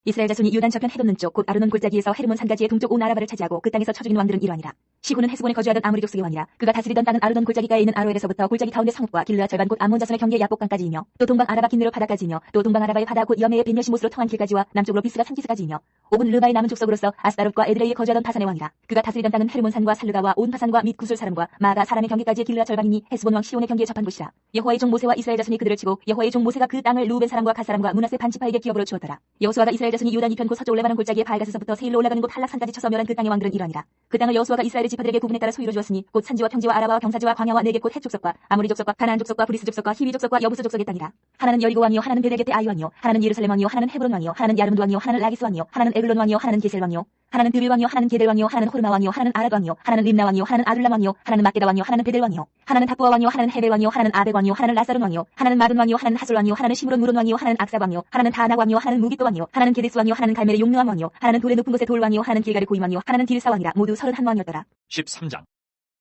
A: 이스라엘 자손이 요단 저편 헤돔는 쪽 곧 아르논 골짜기에서 헤르몬 산가지의 동쪽 온 아라바를 차지하고 그 땅에서 쳐 죽인 왕들은 이러하니라. 시후는 헤스본에 거주하던 아모리 족속의 왕이라. 그가 다스리던 땅은 아르논 골짜기가에 있는 아로엘에서부터 골짜기 가운데 성읍과 길르앗 절반 곧 암몬 자손의 경계 야복강까지이며 또 동방 아라바 긴느로 바다까지이며 또 동방 아라바의 바다 곧 여메의 벤여시못으로 통한 길까지와 남쪽으로 비스가 산기스까지이며 오븐 르바의 남은 족속으로서 아스다롯과 에드레이에 거주하던 바산의 왕이라. 그가 다스리던 땅은 헤르몬 산과 살르가와 온 바산과 및 구술 사람과 마가 사람의 경계까지의 길르앗 절반이니 헤스본 왕 시온의 경계에 접한 곳이라. 여호와의 종 모세와 이스라엘 자손이 그들을 치고 여호와의 종 모세가 그 땅을 루벤 사람과 갓 사람과 므낫세 반지파에게 기업으로 주었더라. 여호수아가 이스라엘 자손이 요단 이편 곧 서쪽 레바논 골짜기의 바알갓에서부터 세일로 올라가는 곳 한락산까지 쳐서 멸한 그 땅의 왕들은 이러니라. 그 땅을 여호수아가 이스라엘의 지파들에게 구분에 따라 소유로 주었으니 곧 산지와 평지와 아라바와 경사지와 광야와 네겝 곧 헷 족속과 아모리 족속과 가나안 족속과 브리스 족속과 히위 족속과 여부스 족속의 땅이라. 하나는 여리고 왕이요 하나는 베델게테 아이 왕이요 하나는 예루살렘 왕이요 하나는 헤브론 왕이요 하나는 야르므드 왕이요 하나는 라기스 왕이요 하나는 에글론 왕이요 하나는 게셀 왕이요 하나는 드빌 왕이요 하나는 게델 왕이요 하나는 호르마 왕이요 하나는 아랏 왕이요 하나는 림나 왕이요 하나는 아둘람 왕이요 하나는 막게다 왕이요 하나는 베델 왕이요 하나는 다부아 왕이요 하나는 헤벨 왕이요 하나는 아벡 왕이요 하나는 라사론 왕이요 하나는 마돈 왕이요 하나는 하솔 왕이요 하나는 시므론 무론 왕이요 하나는 악사 왕이요 하나는 다낙 왕이요 하나는 무기또 왕이요 하나는 게데스 왕이요 하나는 갈멜의 용노함 왕이요 하나는 돌의 높은 곳의 돌 왕이요 하나는 길갈의 고임 왕이요 하나는 디르사 왕이라. 모두 31왕이었더라.
B: 13장.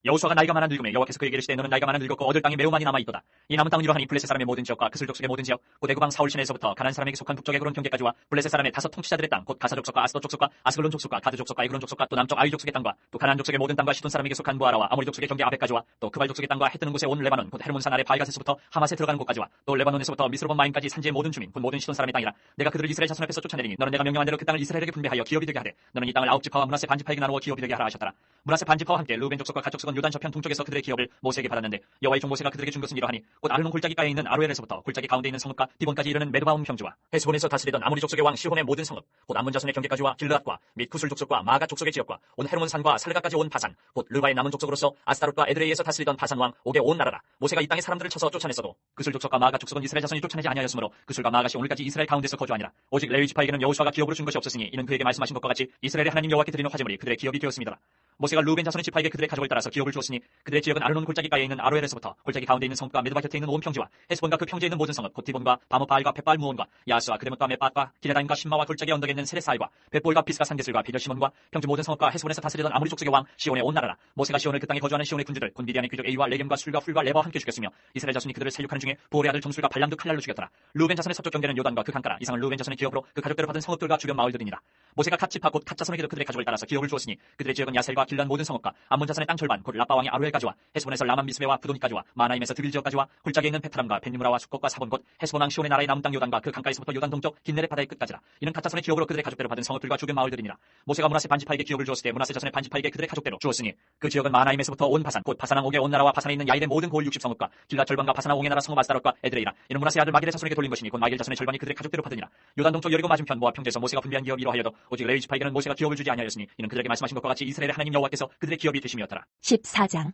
B: 여호수아가 나이가 많아 늙음에 여호와께서 그에게 이르시되 너는 나이가 많아 늙었고 얻을 땅이 매우 많이 남아있도다. 이 남은 땅은 이러하니 블레셋 사람의 모든 지역과 그슬 족속의 모든 지역 곧 애굽왕 사울 시내에서부터 가나안 사람에게 속한 북쪽 에그론 경계까지와 블레셋 사람의 다섯 통치자들의 땅 곧 가사 족속과 아스돗 족속과 아스글론 족속과 가드 족속과 에그론 족속과 또 남쪽 아위 족속의 땅과 또 가나안 족속의 모든 땅과 시돈 사람에게 속한 무아라와 아모리 족속의 경계 아벡까지와 또 그발 족속의 땅과 해 뜨는 곳에 온 레바논 곧 헤르몬 산 아래 바알갓에서부터 하맛에 들어가는 곳까지와 또 레바논에서부터 미스로본 마임까지 산지의 모든 주민 곧 모든 시돈 사람의 땅이라. 내가 그들을 이스라엘 자손 앞에서 쫓아내리니 너는 내가 명령한 대로 그 땅을 이스라엘에게 분배하여 기업이 되게 하되 너는 이 땅을 아홉 지파와 므낫세 반지파에게 나누어 기업이 되게 하라 하셨더라. 므낫세 반지파와 함께 르우벤 족속과 갓 족속은 요단 저편 동쪽에서 그들의 기업을 모세에게 받았는데 여호와의 종 모세가 그들에게 준 것은 이러하니 곧 아르논 골짜기가에 있는 아로엘에서부터 골짜기 가운데 있는 성읍과 디본까지 이르는 메드바움 평지와 헤스본에서 다스리던 아모리 족속의 왕 시혼의 모든 성읍 곧 암몬 자손의 경계까지와 길르앗과 및 구술 족속과 마가 족속의 지역과 온 헤르몬 산과 살가까지 온 바산 곧 르바의 남은 족속으로서 아스타롯과 에드레이에서 다스리던 바산 왕 옥의 온 나라라. 모세가 이 땅의 사람들을 쳐서 쫓아냈어도 그술 족속과 마가 족속은 이스라엘 자손이 쫓아내지 아니하였으므로 그술과 마가시 오늘까지 이스라엘 가운데서 거주하니라. 오직 레위 지파에게는 여호수아가 기업으로 준 것이 없었으니 이는 그에게 말씀하신 것과 같이 이스라엘의 하나님 여호와께 드리는 화제물이 그들의 기업이 되었습니다. 모세가 루벤 자손의 지파에게 그들의 가족을 따라서 기업을 주었으니 그들의 지역은 아르논 골짜기가에 있는 아로엘에서부터 골짜기 가운데 있는 성읍과 메드바 곁에 있는 온 평지와 헤스본과 그 평지에 있는 모든 성읍 곧 디본과 바모바알과 벳바알 무온과 야스와 그레못과 벳바과 기레다임과 신마와 골짜기 언덕에 있는 세레사알과 벳볼과 비스가 산게슬과 비델시몬과 평지 모든 성읍과 헤스본에서 다스리던 아모리 족속의 왕 시온의 온 나라라. 모세가 시온을 그 땅에 거주하는 시온의 군주들 곧 미디안의 귀족 에이와 레겜과 술과 훌과 레바와 함께 죽였으며 이스라엘 자손이 그들을 살육하는 중에 보올의 아들 점술과 발람도 칼날로 죽였더라. 루벤 자손의 서쪽 경계는 요단과 그 강가라. 이상은 루벤 자손의 기업으로 그 가족대로 받은 성읍들과 주변 마을들이니라. 모세가 갓 지파 곧 갓 자손에게도 그들의 가족을 따라서 기업을 주었으니 그들의 지역은 야셀과 길란 모든 성읍과 암몬 자손의 땅 절반 곧 라빠 왕의 아루엘까지와 헤스본에서 라만 미스베와 부도니까지와 마나임에서 드빌 지역까지와 골짜기에 있는 베트람과 벤니무라와 수꽃과 사본 곧 헤스본 왕 시온의 나라의 남은 땅 요단과 그 강가에서부터 요단 동쪽 긴네렛 바다의 끝까지라. 이는 갓 자손의 기업으로 그들의 가족대로 받은 성읍들과 주변 마을들이니라. 모세가 므낫세 반지파에게 기업을 주었을 때 므낫세 자손의 반지파에게 그들의 가족대로 주었으니 그 지역은 마나임에서부터 온 바산 곧 바산왕 옥의 온 나라와 바산에 있는 야일의 모든 고을 60성읍과 길라 절반과 바산왕 옥의 나라 성읍 아스타롯과 에드레이라. 이는 므낫세 아들 마길의 자손에게 돌린 것이니 곧 마길 자손의 절반이 그들의 가족대로 받으니라. 요단 동쪽 여리고 맞은편 모압 평지에서 모세가 분배한 기업이 이러하여도 오직 레위 지파에게는 모세가 기업을 주지 아니하였으니 이는 그들에게 말씀하신 것과 같이 이스라엘의 하나님 여호와께서 그들의 기업이 되심이었더라.
A: 14장.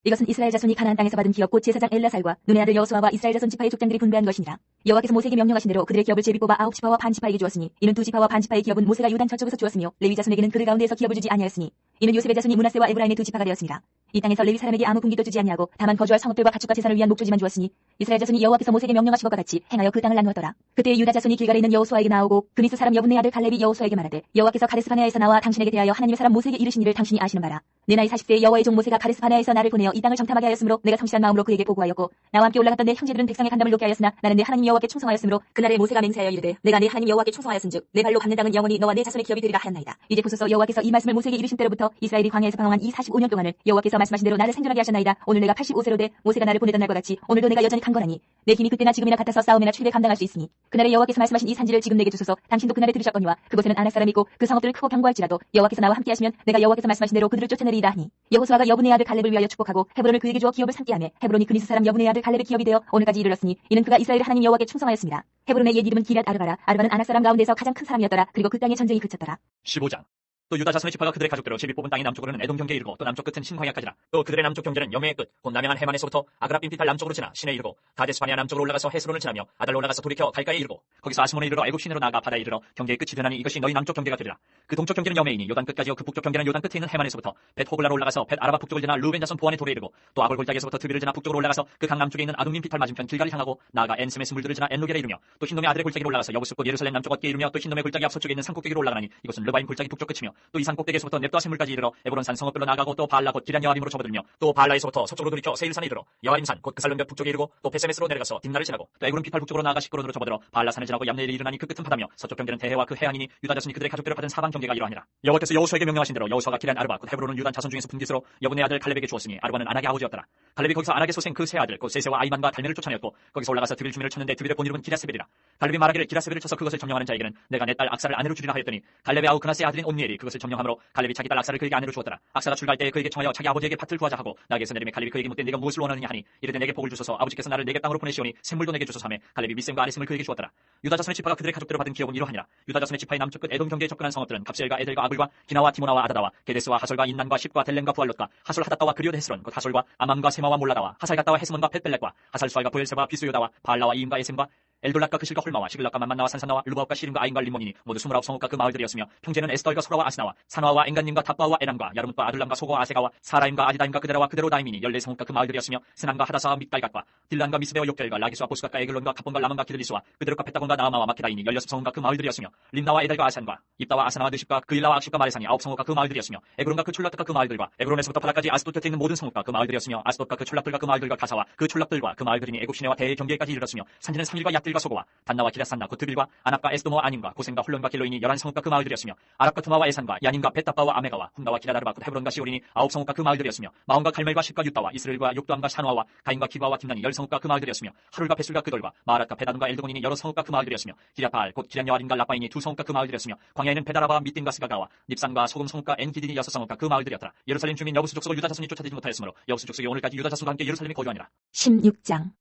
A: 이것은 이스라엘 자손이 가나안 땅에서 받은 기업 곧 제사장 엘라살과 눈의 아들 여호수아와 이스라엘 자손 지파의 족장들이 분배한 것이니라. 여호와께서 모세에게 명령하신 대로 그들의 기업을 제비 뽑아 아홉 지파와 반 지파에게 주었으니 이는 두 지파와 반 지파의 기업은 모세가 요단 저쪽에서 주었으며 레위 자손에게는 그들 가운데에서 기업을 주지 아니하였으니 이는 요셉의 자손이 므낫세와 에브라임의 두 지파가 되었으니라. 이 땅에서 레위 사람에게 아무 분기도 주지 아니하고 다만 거주할 성읍들과 가축과 제사를 위한 목조지만 주었으니 이스라엘 자손이 여호와께서 모세에게 명령하신 것과 같이 행하여 그 땅을 나누었더라. 그때 유다 자손이 길갈에 있는 여호수아에게 나오고 그니스 사람 여분의 아들 갈렙이 여호수아에게 말하되 여호와께서 가데스 바네아에서 나와 당신에게 대하여 하나님의 사람 모세에게 이르신 일을 당신이 아시는 바라. 내 나이 40세에 여호와의 종 모세가 가데스 바네아에서 나를 보내어 이 땅을 정탐하게 하였으므로 내가 성실한 마음으로 그에게 보고하였고 나와 함께 올라갔던 내 형제들은 백성의 간담을 놓게 하였으나 나는 내 하나님 여호와께 충성하였으므로 그날에 모세가 맹세하여 이르되 내가 내 하나님 여호와께 충성하였은즉 내 발로 밟는 땅은 영원히 너와 내 자손의 기업이 되리라 하였나이다. 이제 보소서 여호와께서 이 말씀을 모세에게 이르신 때로부터 이스라엘이 광야에서 방황한 이 45년 동안을 여호와께서 말씀하신 대로 나를 생존하게 하셨나이다. 오늘 내가 85세로 돼 모세가 나를 보내던 날과 같이 오늘도 내가 여전히 강건하니 내 힘이 그때나 지금이나 같아서 싸움이나 추위를 감당할 수 있으니 그날에 여호와께서 말씀하신 이 산지를 지금 내게 주소서. 당신도 그날에 들으셨거니와 그곳에는 아낙 사람이 있고 그 성읍들을 크고 견고할지라도 여호와께서 나와 함께 하시면 내가 여호와께서 말씀하신 대로 그들을 쫓아내리이다 하니 여호수아가 여분의 아들 갈렙을 위하여 축복하고 헤브론을 그에게 주어 기업을 삼게 하며 헤브론이 그니스 사람 여분의 아들 갈렙의 기업이 되어 오늘까지 이르렀으니 이는 그가 이스라엘의 하나님 여호와께 충성하였습니다. 헤브론의 옛 이름은 기럇 아르바라. 아르바는 아낙 사람 가운데서 가장 큰 사람이었더라. 그리고 그 땅의 전쟁이 그쳤더라.
B: 15장. 또 유다 자손의 지파가 그들의 가족대로 제비 뽑은 땅이 남쪽으로는 에돔 경계에 이르고 또 남쪽 끝은 신광야까지라. 또 그들의 남쪽 경계는 여매의 끝 곧 남양한 해만에서부터 아그라빈피탈 남쪽으로 지나 신에 이르고 가데스바네아 남쪽으로 올라가서 헤스론을 지나며 아달로 올라가서 돌이켜 갈가에 이르고 거기서 아스몬에 이르러 애굽 시내로 나아가 바다에 이르러 경계의 끝이 되나니 이것이 너희 남쪽 경계가 되리라. 그 동쪽 경계는 여매이니 요단 끝까지요 그 북쪽 경계는 요단 끝에 있는 해만에서부터 벳 호글라로 올라가서 벳 아라바 북쪽을 지나 루벤 자손 보안의 돌에 이르고 또 아볼 골짜기에서부터 드비를 지나 북쪽으로 올라가서 그 강 남쪽에 있는 아둠민 피탈 맞은편 길가를 향하고 나아가 엔스메스 물들을 지나 엔로겔에 이르며 또 흰놈의 아들의 골짜기로 올라가서 여부스 곧 예루살렘 남쪽 어깨에 이르며 또 흰놈의 골짜기 앞서쪽에 있는 산꼭대기로 올라가니 이것은 르바임 골짜기 북쪽 끝이며 또 이 산꼭대기에서부터 넵도아 샘물까지 이르러 에브론산 성읍별로 나아가고 또 바알라 곧 기란 여아림으로 접어들며 또 바알라에서부터 서쪽으로 돌이켜 세일산에 이르러 여아림산 곧 그 살름벽 북쪽에 이르고 또 베세메스로 내려가서 딥나를 지나고 또 에그론 피탈 북쪽으로 나아가 시끄론으로 접어들어 바알라산을 지나고 얌네일에 이르나니 그 끝은 바다며 서쪽 경계는 대해와 그 해안이니 유다 자손이 그들의 가족대로 받은 사방 경계가 이러하니라. 여호와께서 여호수아에게 명령하신 대로 여호수아가 기란 아르바 곧 헤브론은 유단 자손 중에서 분깃으로 여분의 아들 갈렙에게 주었으니 아르바는 아낙의 아버지였더라. 갈렙이 거기서 아낙의 소생 그 세 아들 곧 세세와 아이만과 달메를 쫓아내었고 거기서 올라가서 드빌 주민을 쳤는데 드빌의 본 이름은 기라세벨이라. 갈렙이 말하기를 기라세벨을 쳐서 그것을 점령하는 자에게는 내가 내 딸 악사를 아내로 주리라 하였더니 갈렙의 아우 그나스의 아들인 온니엘이 그것을 점령함으로 갈렙이 자기 딸 악사를 그에게 아내로 주었더라. 악사가 출가할 때에 그에게 청하여 자기 아버지에게 밭을 구하자 하고 나에게서 내림에 갈렙이 그에게 묻되 네가 무엇을 원하느냐 하니 이르되 내게 복을 주소서 아버지께서 나를 내게 땅으로 보내시오니 샘물도 내게 주소서 하매 갈렙이 미셈과 아레셈을 그에게 주었더라. 유다 자손의 지파가 그들의 가족대로 받은 기업은 이러하니라. 유다 자손의 지파의 남쪽 끝 에돔 경계에 접근한 성읍들은 갑셀과 에델과 아굴과 기나와 디모나와 아다다와 게데스와 하솔과 인난과 십과 델렘과 부알롯과 하솔 하닷다와 그리오드 헤스론 곧 하솔과 아맘과 세마와 몰라다와 하살갓다와 헤스몬과 벳벨렉과 하살수알과 보엘세바 비수요다와 바알라와 이임과 에셈과 엘돌락과 그실과 홀마와 시글락과 만만나와 산산나와 르바업과 시림과 아인과 리몬이니 모두 29성읍과 그 마을들이었으며 형제는 에스더과 소라와 아스나와 사나와 엔간님과 탑바와 에람과 야르뭇과 아둘람과 소고와 아세가와 사라임과 아디다임과 그데라와 그데로 다이미니 14성읍과 그 마을들이었으며 스난과 하다사와 믹달갓과 딜란과 미스베와 욕델과 라기스와 보스갓과 에글론과 갑본과 라만과 기들리스와 그데로과 베타곤과 나아마와 마케다이니 16성읍과 그 마을들이었으며 림나와 에달과 아산과 입다와 아사나와 느십과 그 일라와 악십과 마레산이 9성읍과 그 마을들이었으며 에그론과 그 촐락과 그 마을들과 에그론에서부터 바다까지 아스돗 곁에 있는 모든 성읍과 그 마을들이었으며 아스돗과 그 촐락들과 그 마을들과 가사와 그 촐락들과 그 마을들이니 애굽 시내와 대의 경계까지 이르렀으며 산지는 상일과 얏들과 소고와 단나와 기라산나 곧 드빌과 아낙과 에스도모와 아님과 고센과 홀론과 길로인이 11성읍과 그 마을들이었으며 아랍과 투마와 에산과 야님과 벳다바와 아메가와 훔다와 기라다르바 곧 헤브론과 시오린이 9성읍과 그 마을들이었으며 마온과 갈멜과 십과 유다와 이스라엘과 욕도암과 샤노아와 가인과 기바와 김난이 10성읍과 그 마을들이었으며 하룰과 베술과 그돌과 마하랏과 베다둔과 엘드곤이니 여러 성읍과 그 마을들이었으며 기랴팔 곧 기란 여아림과 라파인이 2성읍과 그 마을들이었으며 광야에는 베다라바 밑딘과 스가가와 닙산과 소금 성읍과 엔기딘이 6성읍과 그 마을들이었더라. 예루살렘 주민 여부수 족속을 유다 자손이 쫓아내지 못하였으므로 여부수 족속이 오늘까지 유다 자손과 함께 예루살렘에 거주하니라.
A: 16장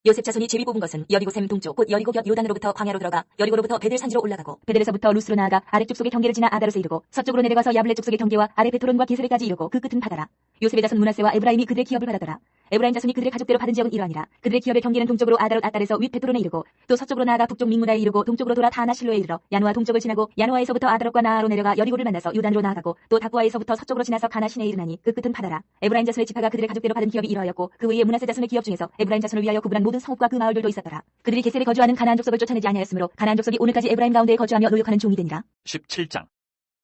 A: 요셉 자손이 제비 뽑은 것은 여리고 샘 동쪽 곧 여리고 곁 요단으로부터 광야로 들어가 여리고로부터 베델 산지로 올라가고 베델에서부터 루스로 나아가 아래쪽 속의 경계를 지나 아다롯에 이르고 서쪽으로 내려가서 야블레 쪽 속의 경계와 아래 베토론과 게세레까지 이르고 그 끝은 바다라. 요셉의 자손 므낫세와 에브라임이 그들의 기업을 받았더라. 에브라임 자손이 그들의 가족대로 받은 지역은 이러하니라. 그들의 기업의 경계는 동쪽으로 아다롯 아달에서 윗 베토론에 이르고 또 서쪽으로 나아가 북쪽 믹무다에 이르고 동쪽으로 돌아 다나실로에 이르러 야누아 동쪽을 지나고 야누아에서부터 아다롯과 나아로 내려가 여리고를 만나서 요단으로 나아가고 또 다구아에서부터 서쪽으로 지나서 가나 시내에 이르나니 그 끝은 바다라. 에브라임 자손의 지파가 그들의 가족대로 받은 기업이 이러하였고 그 외에 므낫세 자손의 기업 중에서 에브라임 자손을 위하여 구분한 모든 성읍과 그 마을들도 있었더라. 그들이 게셀에 거주하는 가나안 족속을 쫓아내지 아니하였으므로 가나안 족속이 오늘까지 에브라임 가운데에 거주하며 노역하는 종이 되니라.
B: 17장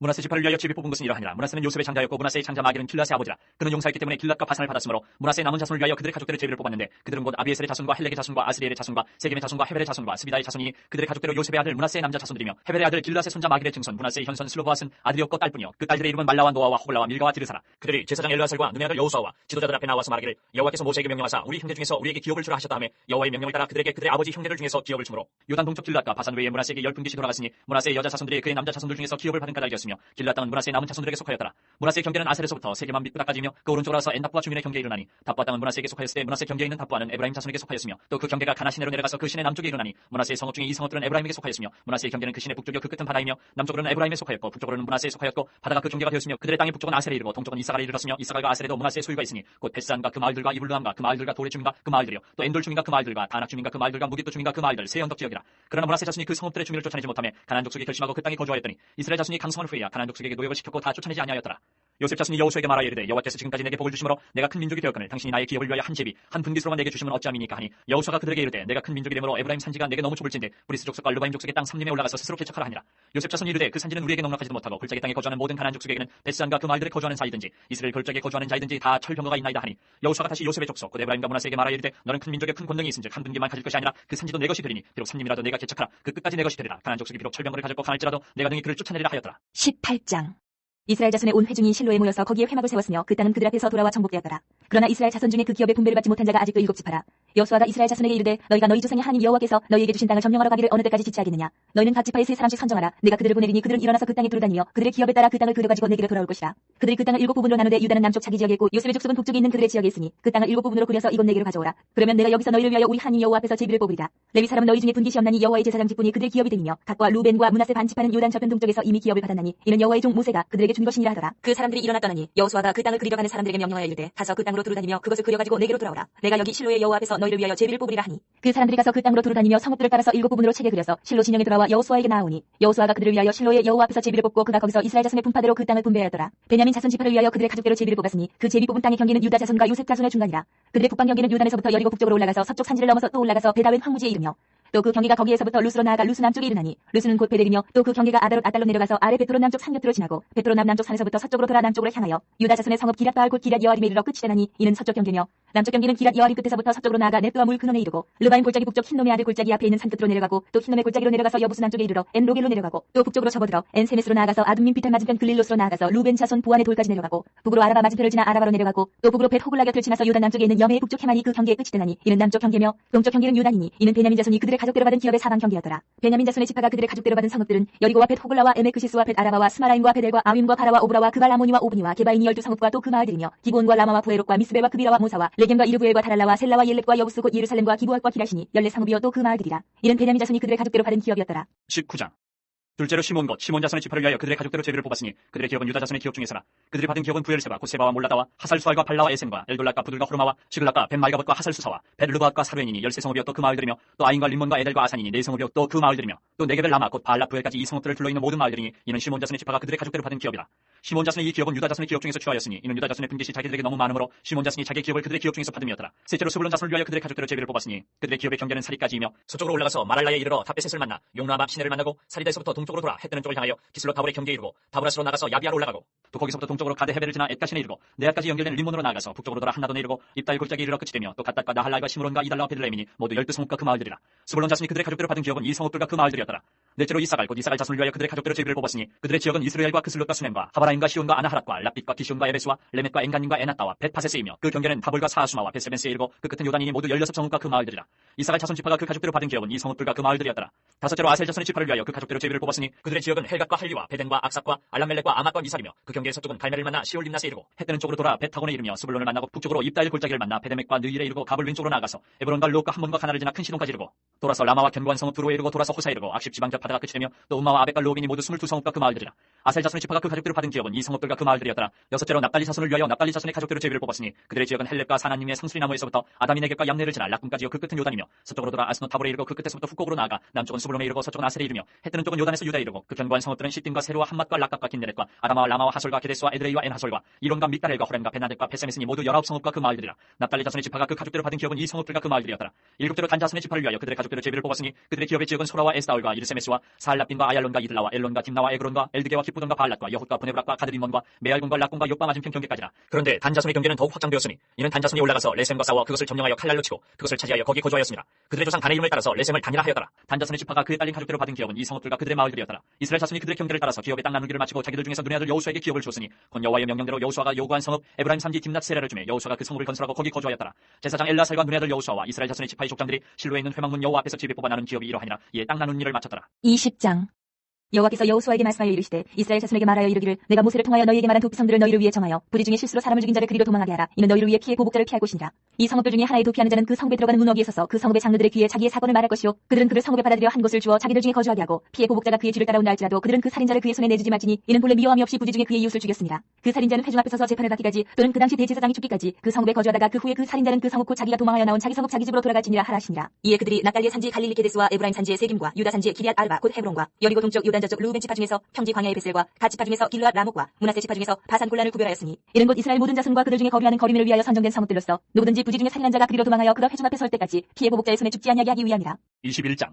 B: 므낫세 지파를 위하여 제비 뽑은 것은 이러하니라. 므낫세는 요셉의 장자였고 므낫세의 장자 마길은 길앗의 아버지라. 그는 용사였기 때문에 길앗과 바산을 받았으므로 므낫세의 남은 자손을 위하여 그들의 가족들의 제비를 뽑았는데 그들은 곧 아비에셀의 자손과 헬렉의 자손과 아스리엘의 자손과 세겜의 자손과 헤벨의 자손과 스비다의 자손이 그들의 가족대로 요셉의 아들 므낫세의 남자 자손들이며 헤벨의 아들 길앗의 손자 마길의 증손 므낫세의 현손 슬로바앗은 아들이었고 딸뿐이요 그 딸들의 이름은 말라와 노아와 호글라와 밀가와 디르사라. 그들이 제사장 엘르아살과 눈의 아들 여호수아와 지도자들 앞에 나와서 말하기를 여호와께서 모세에게 명령하사 우리 형제 중에서 우리에게 기업을 주라 하셨다 하며 여호와의 명령을 따라 그들에게 그들의 아버지 형제들 중에서 기업을 주므로 요단 동쪽 길앗과 바산 외에 므낫세에게 10분깃이 돌아갔으니 므낫세의 여자 자손들이 그의 남자 자손들 중에서 기업을 받은 까닭이었으며 길앗 땅은 므낫세의 남은 자손들에게 속하였더라. 므낫세의 경계는 아셀에서부터 세겜만 밑바닥까지며 그 오른쪽으로 와서 엔답과 주민의 경계에 이르나니 답과 땅은 므낫세에게 속하였을 때 므낫세 경계에 있는 답과는 에브라임 자손에게 속하였으며 또 그 경계가 가나 시내로 내려가서 그 시내 남쪽에 이르나니 므낫세의 성읍 중에 이 성읍들은 에브라임에게 속하였으며 므낫세의 경계는 그 시내 북쪽이요 그 끝은 바다이며 남쪽으로는 에브라임에 속하였고 북쪽으로는 므낫세에 속하였고 바다가 그 경계가 되었으며 그들의 땅이 북쪽은 아셀에 이르고 동쪽은 이사갈에 이르렀으며 이사갈과 아셀에도 므낫세의 소유가 있으니 곧 벳산과 그 마을들과 이블루함과 그 마을들과 도레 주민과 그 마을들이요 또 엔돌 주민과 그 마을들과 다낙 주민과 그 마을들과 무기또 주민과 그 마을들 세 언덕 지역이라. 그러나 므낫세 자손이 그 성읍들의 주민을 쫓아내지 못하며 가나안 족속이 결심하고 그 땅에 거주하였더니 이스라엘 자손이 강성한 후에야 가나안 족속에게 노역을 시켰고 다 쫓아내지 아니하였더라. 요셉 자손이 여호수아에게 말하여 이르되 여호와께서 지금까지 내게 복을 주심으로 내가 큰 민족이 되었거늘 당신이 나의 기업을 위하여 한 제비 한 분깃으로만 내게 주시면 어찌함이니까 하니 여호수아가 그들에게 이르되 내가 큰 민족이 되므로 에브라임 산지가 내게 너무 좁을진데 브리스 족속과 르바임 족속의 땅 삼림에 올라가서 스스로 개척하라 하니라. 요셉 자손이 이르되 그 산지는 우리에게 넉넉하지도 못하고 골짜기 땅에 거주하는 모든 가나안 족속에게는 벳산과 그 마을들에 거주하는 자이든지 이스라엘 골짜기에 거주하는 자이든지 다 철병거가 있나이다 하니 여호수아가 다시 요셉의 족속 곧 에브라임과 므낫세에게 말하여 이르되 너는 큰 민족의 큰 권능이 있은즉 한 분깃만 가질 것이 아니라 그 산지도 내 것이 되리니 비록 삼림이라도 내가 개척하라 그 끝까지 내 것이 되리라. 가나안 족속이 비록 철병거를 가졌고 강할지라도 내가 능히 그를 쫓아내리라 하였더라.
A: 18장 이스라엘 자손의 온 회중이 실로에 모여서 거기에 회막을 세웠으며 그 땅은 그들 앞에서 돌아와 정복되었더라. 그러나 이스라엘 자손 중에 그 기업의 분배를 받지 못한 자가 아직도 7지파라. 여호수아가 이스라엘 자손에게 이르되 너희가 너희 조상의 하나님 여호와께서 너희에게 주신 땅을 점령하러 가기를 어느 때까지 지체하겠느냐. 너희는 각 지파에 세 사람씩 선정하라. 내가 그들을 보내리니 그들은 일어나서 그 땅에 두루다니며 그들의 기업에 따라 그 땅을 그려가지고 내게로 돌아올 것이라. 그들이 그 땅을 7부분으로 나누되 유다는 남쪽 자기 지역에 있고 요셉의 족속은 북쪽에 있는 그들의 지역에 있으니 그 땅을 7부분으로 그려서 이곳 내게로 가져오라. 그러면 내가 여기서 너희를 위하여 우리 하나님 여호와 앞에서 제비를 뽑으리라. 레위 사람은 너희 중에 분깃이 없나니 여호와의 제사장 직분이 그들의 기업이 되니며 각과 루벤과 므낫세 반 지파는 요단 저편 동쪽에서 이미 기업을 받았나니 이는 여호와의 종 모세가 그들에게 준 것이니라 하더라. 그 사람들이 일어나 떠나니 여호수아가 그 땅을 그리려가는 사람들에게 명령하여 이르되 가서 그 땅으로 두루다니며 그것을 그려가지고 내게로 돌아오라. 내가 여기 실로의 여호와 앞에서 너희를 위하여 제비를 뽑으리라 하니 그 사람들이 가서 그 땅으로 두루다니며 성읍들을 따라서 7부분으로 채게 그려서 실로 진영에 돌아와 여호수아에게 나아오니 여호수아가 그들을 위하여 실로의 여호와 앞에서 제비를 뽑고 그가 거기서 이스라엘 자손의 분파대로 그 땅을 분배하였더라. 베냐민 자손 지파를 위하여 그들의 가족대로 제비를 뽑았으니 그 제비 뽑은 땅의 경계는 유다 자손과 요셉 자손의 중간이라. 그들의 북방 경계는 요단에서부터 여리고 북쪽으로 올라가서 서쪽 산지를 넘어서 또 올라가서 베다웬 황무지에 이르며 또 그 경계가 거기에서부터 루스로 나아가 루스 남쪽에 이르나니 루스는 곧 베델이며 또 그 경계가 아달롯 아달로 내려가서 아래 베토로 남쪽 산 곁으로 지나고 베토로 남쪽 산에서부터 서쪽으로 돌아 남쪽으로 향하여 유다 자손의 성읍 기럇 바알 곧 기럇 여아림에 이르러 끝이 되나니 이는 서쪽 경계며 남쪽 경계는 기럇 여아림 끝에서부터 서쪽으로 나아가 넵두와 물 근원에 이르고 르바임 골짜기 북쪽 흰놈의 아들 골짜기 앞에 있는 산 끝으로 내려가고 또 흰놈의 골짜기로 내려가서 여부스 남쪽에 이르러 엔로겔로 내려가고 또 북쪽으로 접어들어 엔세메스로 나아가서 아둠민 비탈 맞은편 글릴로스로 나아가서 루벤 자손 보안의 돌까지 내려가고 북으로 아라바 맞은편을 지나 아라바로 내려가고 또 북으로 벳 호글라 곁을 지나서 요단 남쪽에 있는 여메의 북쪽 해만이 그 경계의 끝이 되나니 이는 남쪽 경계며 동쪽 경계는 유단이니 이는 베냐민 자손이 그들의 가족대로 받은 기업의 사방 경계였더라. 베냐민 자손의 지파가 그들의 가족대로 받은 성읍들은 여리고와 벳 호글라와 에메크시스와 벳 아라바와 스마라임과 베델과 아윈과 바라와 오브라와 그발 아모니와 오브니와 게바인이 12성읍과 또 그 마을들이며 기브온과 라마와 부에롯과 미스베와 그비라와 모사와 레겜과 이르부엘과 다랄라와 셀라와 옐렛과 여부스 곧 예루살렘과 기브앗과 기라시니 14성읍이요 또 그 마을들이라. 이는 베냐민 자손이 그들의 가족대로 받은 기업이었더라.
B: 19장. 둘째로 시몬 것 시몬 자손의 지파를 위하여 그들의 가족대로 제비를 뽑았으니 그들의 기업은 유다 자손의 기업 중에서라. 그들이 받은 기업은 부엘세바 곧세바와 몰라다와 하살수알과 발라와 에셈과 엘돌락과 부들과 호르마와 시글락과 벤말가봇과 하살수사와 벳르바앗과 사르엔이니 13성읍이요 또 그 마을들이며 또 아인과 림몬과 에델과 아산이니 4성읍이요 또 그 마을들이며 또 네게벨 라마 곧 바알라 부엘까지 이 성읍들을 둘러있는 모든 마을들이니 이는 시몬 자손의 지파가 그들의 가족대로 받은 기업이라. 시몬 자손의 이 기업은 유다 자손의 기업 중에서 취하였으니 이는 유다 자손의 분깃이 자기들에게 너무 많으므로 시몬 자손이 자기의 기업을 그들의 기업 중에서 받음이었더라. 셋째로 스불론 자손을 위하여 그들의 가족대로 제비를 뽑았으니 그들의 기업의 경계는 사리까지이며 서쪽으로 올라가서 마랄라에 이르러 다베셋을 만나 용라마 시내를 만나고 사리다에서부터 동쪽으로 돌아 해 뜨는 쪽을 향하여 기슬로 다볼의 경계에 이르고 다브라스로 나가서 야비아로 올라가고 또 거기서부터 동쪽으로 가데 헤베를 지나 엣가신에 이르고 네아까지 연결된 림몬으로 나가서 북쪽으로 돌아 한나돈에 이르고 입다일 골짜기 이르러 끝이 되며 또 갓닷과 나할랄과 시므론과 이달라와 베들레헴이니 모두 12성읍과 그 마을들이라. 스불론 자손이 그들의 가족대로 받은 기업은 이 성읍들과 그 마을들이었더라. 넷째로 이사갈 곧 이사갈 자손을 위하여 그들의 가족대로 제비를 뽑았으니 그들의 지역은 이스라엘과 크슬롯과 수넴과 하바라임과 시온과 아나하랏과 랍빗과 기시온과 에베스와 레멧과 엔간님과 에나따와 벳파세스이며 그 경계는 다볼과 사하수마와 베세벤스에 이르고 그 끝은 요단이니 모두 16성읍과 그 마을들이라. 이사갈 자손 지파가 그 가족대로 받은 기업은 이 성읍들과 그 마을들이었더라. 다섯째로 아셀 자손의 지파를 위하여 그 가족대로 제비를 뽑았으니 그들의 지역은 헬갓과 할리와 베덴과 악삭과 알람멜렉과 아맛과 미살이며 그 경계의 서쪽은 갈멜을 만나 시올 림나스에 이르고 해 뜨는 쪽으로 돌아 벳타곤에 이르며 스불론을 만나고 북쪽으로 입다일 골짜기를 만나 베데맥과 느일에 이르고 가볼 왼쪽으로 나가서 에브론과 롯과 함몬과 가나를 지나 큰 시돈까지 이르고 돌아서 라마와 견고한 성읍 두로에 이르고 돌아서 호사에 이르고 악십 지방 곁바다가 끝이 되며 또 음마와 아벡과 로빈이 모두 22성읍과 그 마을들이라. 아셀 자손의 지파가 그 가족대로 받은 기업은 이 성읍들과 그 마을들이었더라. 여섯째로 납달리 자손을 위하여 납달리 자손의 가족대로 제비를 뽑았으니 그들의 지역은 헬렙과 사나님의 상수리나무에서부터 아다미네겝과 얌네를 지나 락군까지요 그 끝은 요단이며 서쪽으로 돌아 아스노 타볼에 이르고 그 끝에서부터 후곡으로 나아가 남쪽은 스불론에 이르고 서쪽은 아셀에 이르며 해 뜨는 쪽은 요단에서 유다에 이르고 그 견고한 성읍들은 시딤과 세루와 함맛과 락갑과 긴네렛과 아다마와 라마와 하솔과 게데스와 에드레이와 엔하솔과 이론과 믹다렐과 호렘과 베나덱과 베세메스니 모두 19성읍과 그 마을들이라. 납달리 자손의 지파가 그 가족대로 받은 기업은 이 성읍들과 그 마을들이었더라. 일곱째로 단 자손의 지파를 위하여 그들의 가족대로 제비를 뽑았으니 그들의 기업의 지역은 소라와 에스다올과 이르세메스와 사알랍빈과 아얄론과 이들라와 엘론과 딥나와 에그론과 엘드게와 기쁘돈과 바알랏과 여훗과 브네브락과 가드리몬과 메알군과 락군과 요빠 맞은편 경계까지라. 그런데 단 자손의 경계는 더욱 확장되었으니 이는 단 자손이 올라가서 레셈과 싸워 그것을 점령하여 칼날로 치고 그것을 차지하여 거기 거주하였습니다. 그들의 조상 단의 이름을 따라서 레셈을 단이라 하였더라. 단 자손의 지파가 그에 딸린 가족대로 받은 기업은 이 성읍들과 그들의 마을들이었더라. 이스라엘 자손이 그들의 경계를 따라서 기업의 땅 나누기를 마치고 자기들 중에서 눈의 아들 여호수아에게 기업을 줬으니 곧 여호와의 명령대로 여호수아가 요구한 성읍 에브라임 삼지 딥낫 세라를 주매 여호수아가 그 성읍을 건설하고 거기 거주하였더라. 제사장 엘라살과 눈의 아들 여호수아와 이스라엘 자손의 지파의 족장들이 실로에 있는 회막문 여호와 앞에서 집에 뽑아 나눈 기업이 이러하니라. 이에 땅 나눈 일을 마쳤더라.
A: 20장. 여호와께서 여호수아에게 말씀하여 이르시되 이스라엘 자손에게 말하여 이르기를 내가 모세를 통하여 너희에게 말한 두 성들을 너희를 위해 정하여 부리 중에 실수로 사람을 죽인 자를 그리로 도망하게 하라. 이는 너희를 위해 피해 보복자를 피할 곳이니라. 이 성읍들 중에 하나에 도피하는 자는 그 성읍에 들어가는 문 어귀에 서서 그 성읍의 장로들의 귀에 자기의 사건을 말할 것이요 그들은 그를 성읍에 받아들여 한 곳을 주어 자기들 중에 거주하게 하고 피해 보복자가 그의 뒤를 따라온다 할지라도 그들은 그 살인자를 그의 손에 내주지 말지니 이는 본래 미워함이 없이 부지 중에 그의 이웃을 죽였습니다. 그 살인자는 회중 앞에 서서 재판을 받기까지 또는 그 당시 대제사장이 죽기까지 그 성읍에 거주하다가 그 후에 그 살인자는 그 성읍 곧 자기가 도망하여 나온 자기 성읍 자기 집으로 돌아갈지니라 하라시니라. 이에 그들이 납달리의 산지 갈릴리 게데스와 에브라임 산지의 세김과 유다 산지의 기럇 알바 곧 헤브론과 여리고 동쪽 요단 저쪽 루벤 지파 중에서 평지 광야의 베셀과 갓 지파 중에서 길르앗 라목과 므낫세 지파 중에서 바산 골란을 구별하였으니 이는 곧 이스라엘 모든 자손과 그들 중에 거류하는 거류민을 위하여 선정된 성읍들로서 누구든지 부지 중에 살인한 자가 그리로 도망하여 그가 회중 앞에 설 때까지 피해 보복자의 손에 죽지 아니하게 하기 위함이라.
B: 21장.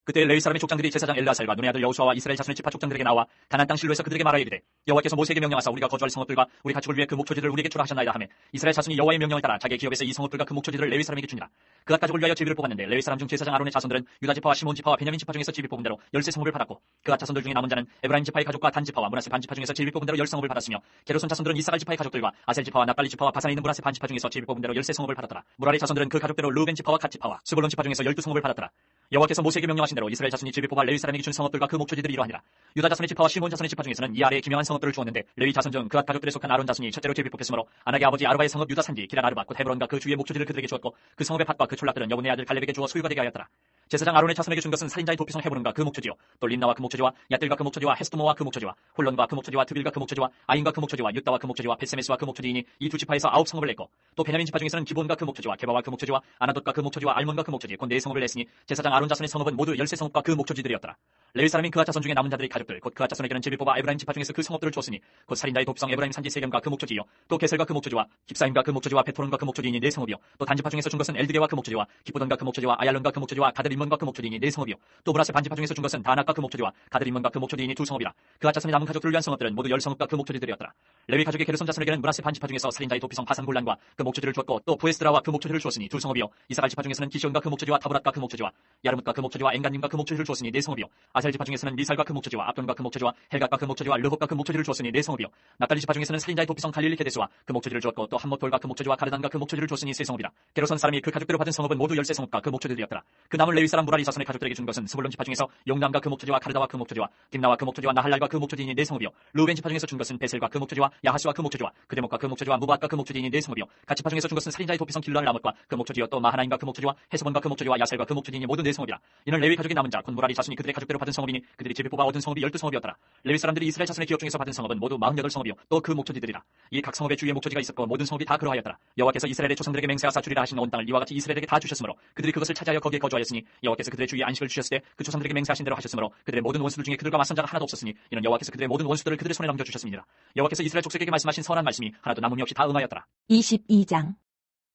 B: 그때 레위 사람의 족장들이 제사장 엘르아살과 눈의 아들 여호수아와 이스라엘 자손의 지파 족장들에게 나와 가나안 땅 실로에서 그들에게 말하여 이르되 여호와께서 모세에게 명령하사 우리가 거주할 성읍들과 우리 가축을 위해 그 목초지들을 우리에게 주라 하셨나이다 하매 이스라엘 자손이 여호와의 명령을 따라 자기의 기업에서 이 성읍들과 그 목초지들을 레위 사람에게 주니라. 그앗 가족을 위하여 제비를 뽑았는데 레위 사람 중 제사장 아론의 자손들은 유다 지파와 시몬 지파와 베냐민 지파 중에서 제비 뽑은 대로 13성읍을 받았고 그앗 자손들 중에 남은 자는 에브라임 지파의 가족과 단 지파와 므낫세 반 지파 중에서 제비 뽑은 대로 10성읍을 받았으며 게르손 자손들은 이사갈 지파의 가족들과 아셀 지파와 납달리 지파와 바산에 있는 므낫세 반 지파 중에서 제비 뽑은 대로 13성읍을 받았더라. 무라리 자손들은 그 가족대로 르우벤 지파와 갓 지파와 스불론 지파 중에서 12성읍을 받았더라. 여호와께서 모세에게 명령하신 대로 이스라엘 자손이 제비 뽑아 레위 사람에게 준 성읍들과 그 목초지들이 이러하니라. 유다 자손의 지파와 시몬 자손의 지파 중에서는 이 아래에 기명한 성읍들을 주었는데 레위 자손 중 그앗 가족들에 속한 아론 자손이 첫째로 제비 뽑혔으므로 아낙의 아버지 아르바의 성읍 유다 산지 기란 아르바 곧 헤브론과 그 주위의 목초지를 그들에게 주었고 그 성읍의 밭과 그 촌락들은 여분의 아들 갈렙에게 주어 소유가 되게 하였더라. 제사장 아론의 자손에게 준 것은 살인자의 도피성 헤브론과 그 목초지요 또 림나와 그 목초지와 야뜰과 그 목초지와 헤스도모와 그 목초지와 홀론과 그 목초지와 드빌과 그 목초지와 아인과 그 목초지와 유다와 그 목초지와 벳세메스와 그 목초지이니 이 두 지파에서 9성읍을 냈고 또 베냐민 지파 중에서는 기본과 그 목초지와 게바와 그 목초지와 아나돗과 그 목초지와 알몬과 그 목초지 곧 4성읍을 냈으니 제사장 아론 자손의 성읍은 모두 13성읍과 그 목초지들이었더라. 레위 사람인 그앗 자손 중에 남은 자들의 가족들 곧 그앗 자손에게는 제비 뽑아 에브라임 지파 중에서 그 성읍들을 주었으니 곧 살인자의 도피성 에브라임 산지 세겜과 그 목초지요 또 게셀과 그 목초지와 깁사임과 그 목초지와 베토론과 그 목초지이니 4성읍이요 또 단지파 중에서 준 것은 엘드게와 그 목초지와 기쁘돈과 그 목초지와 아얄론과 그 목초지와 가드림몬과 그 목초지이니 4성읍이요 또 므낫세 반지파 중에서 준 것은 다낙과 그 목초지와 가드림몬과 그 목초지이니 2성읍이라. 그앗 자손의 남은 가족들을 위한 성읍들은 모두 10성읍과 그 목초지들이었더라. 레위 가족의 게르손 자손에게는 므낫세 반지파 중에서 살인자의 도피성 바산 골란과 그 목초지를 주었고 또 부에스드라와 그 목초지를 주었으니 2성읍이요 이사갈 지파 중에서는 기시온과 그 목초지와 다브랏과 그 목초지와 야르뭇과 그 목초지와 엔간님과 그 목초지를 주었으니 4성읍이요 아셀 지파 중에서는 미살과 그 목초지와 압돈과 그 목초지와 헬갓과 그 목초지와 르홉과 그 목초지를 주었으니 4성읍이요 납달리 지파 중에서는 살인자의 도피성 갈릴리 게데스와 그 목초지를 주었고 또 함못돌과 그 목초지와 가르단과 그 목초지를 주었으니 3성읍이라. 게르손 사람이 그 가족대로 받은 성읍은 모두 13성읍과 그 목초지들이었더라. 그 남은 레위 사람 무라리 자손의 가족들에게 준 것은 스불론 지파 중에서 용남과 그 목초지와 가르다와 그 목초지와 딥나와 그 목초지와 나할랄과 그 목초지이니 4성읍이요 루벤 지파 중에서 준 것은 베셀과 그 목초지와 야하스와 그 목초지와 그데목과 그 목초지와 무바앗과 그 목초지이니 4성읍이요 갓 지파 중에서 준 것은 살인자의 도피성 길르알 라못과 그 목초지요 또 마하나임과 그 목초지와 헤스본과 그 목초지와 야셀과 그 목초지이니 모두 4성읍이라. 이는 레위 가족의 남은 자 곧 무라리 자손이 그들의 가족대로 받은 성읍이니 그들이 제비 뽑아 얻은 성읍이 12성읍이었더라. 레위 사람들이 이스라엘 자손의 기업 중에서 받은 성읍은 모두 48성읍이요 또 그 목초지들이라. 이 각 성읍의 주위에 목초지가 있었고 모든 성읍이 다 그러하였더라. 여호와께서 이스라엘의 조상들에게 맹세하사 주리라 하신 온 땅을 이와 같이 이스라엘에게 다 주셨으므로 그들이 그것을 차지하여 거기에 거주하였으니 여호와께서 그들의 주위에 안식을 주셨을 때 그 조상들에게 맹세하신 대로 하셨으므로 그들의 모든 원수들 중에 그들과 맞선 자가 하나도 없었으니 이는 여호와께서 그들의 모든 원수들을 그들의 손에 넘겨 주셨습니다. 여호와께서 이스라엘 족속에게 말씀하신 선한 말씀이 하나도 남음이 없이 다 응하였더라.
A: 22장.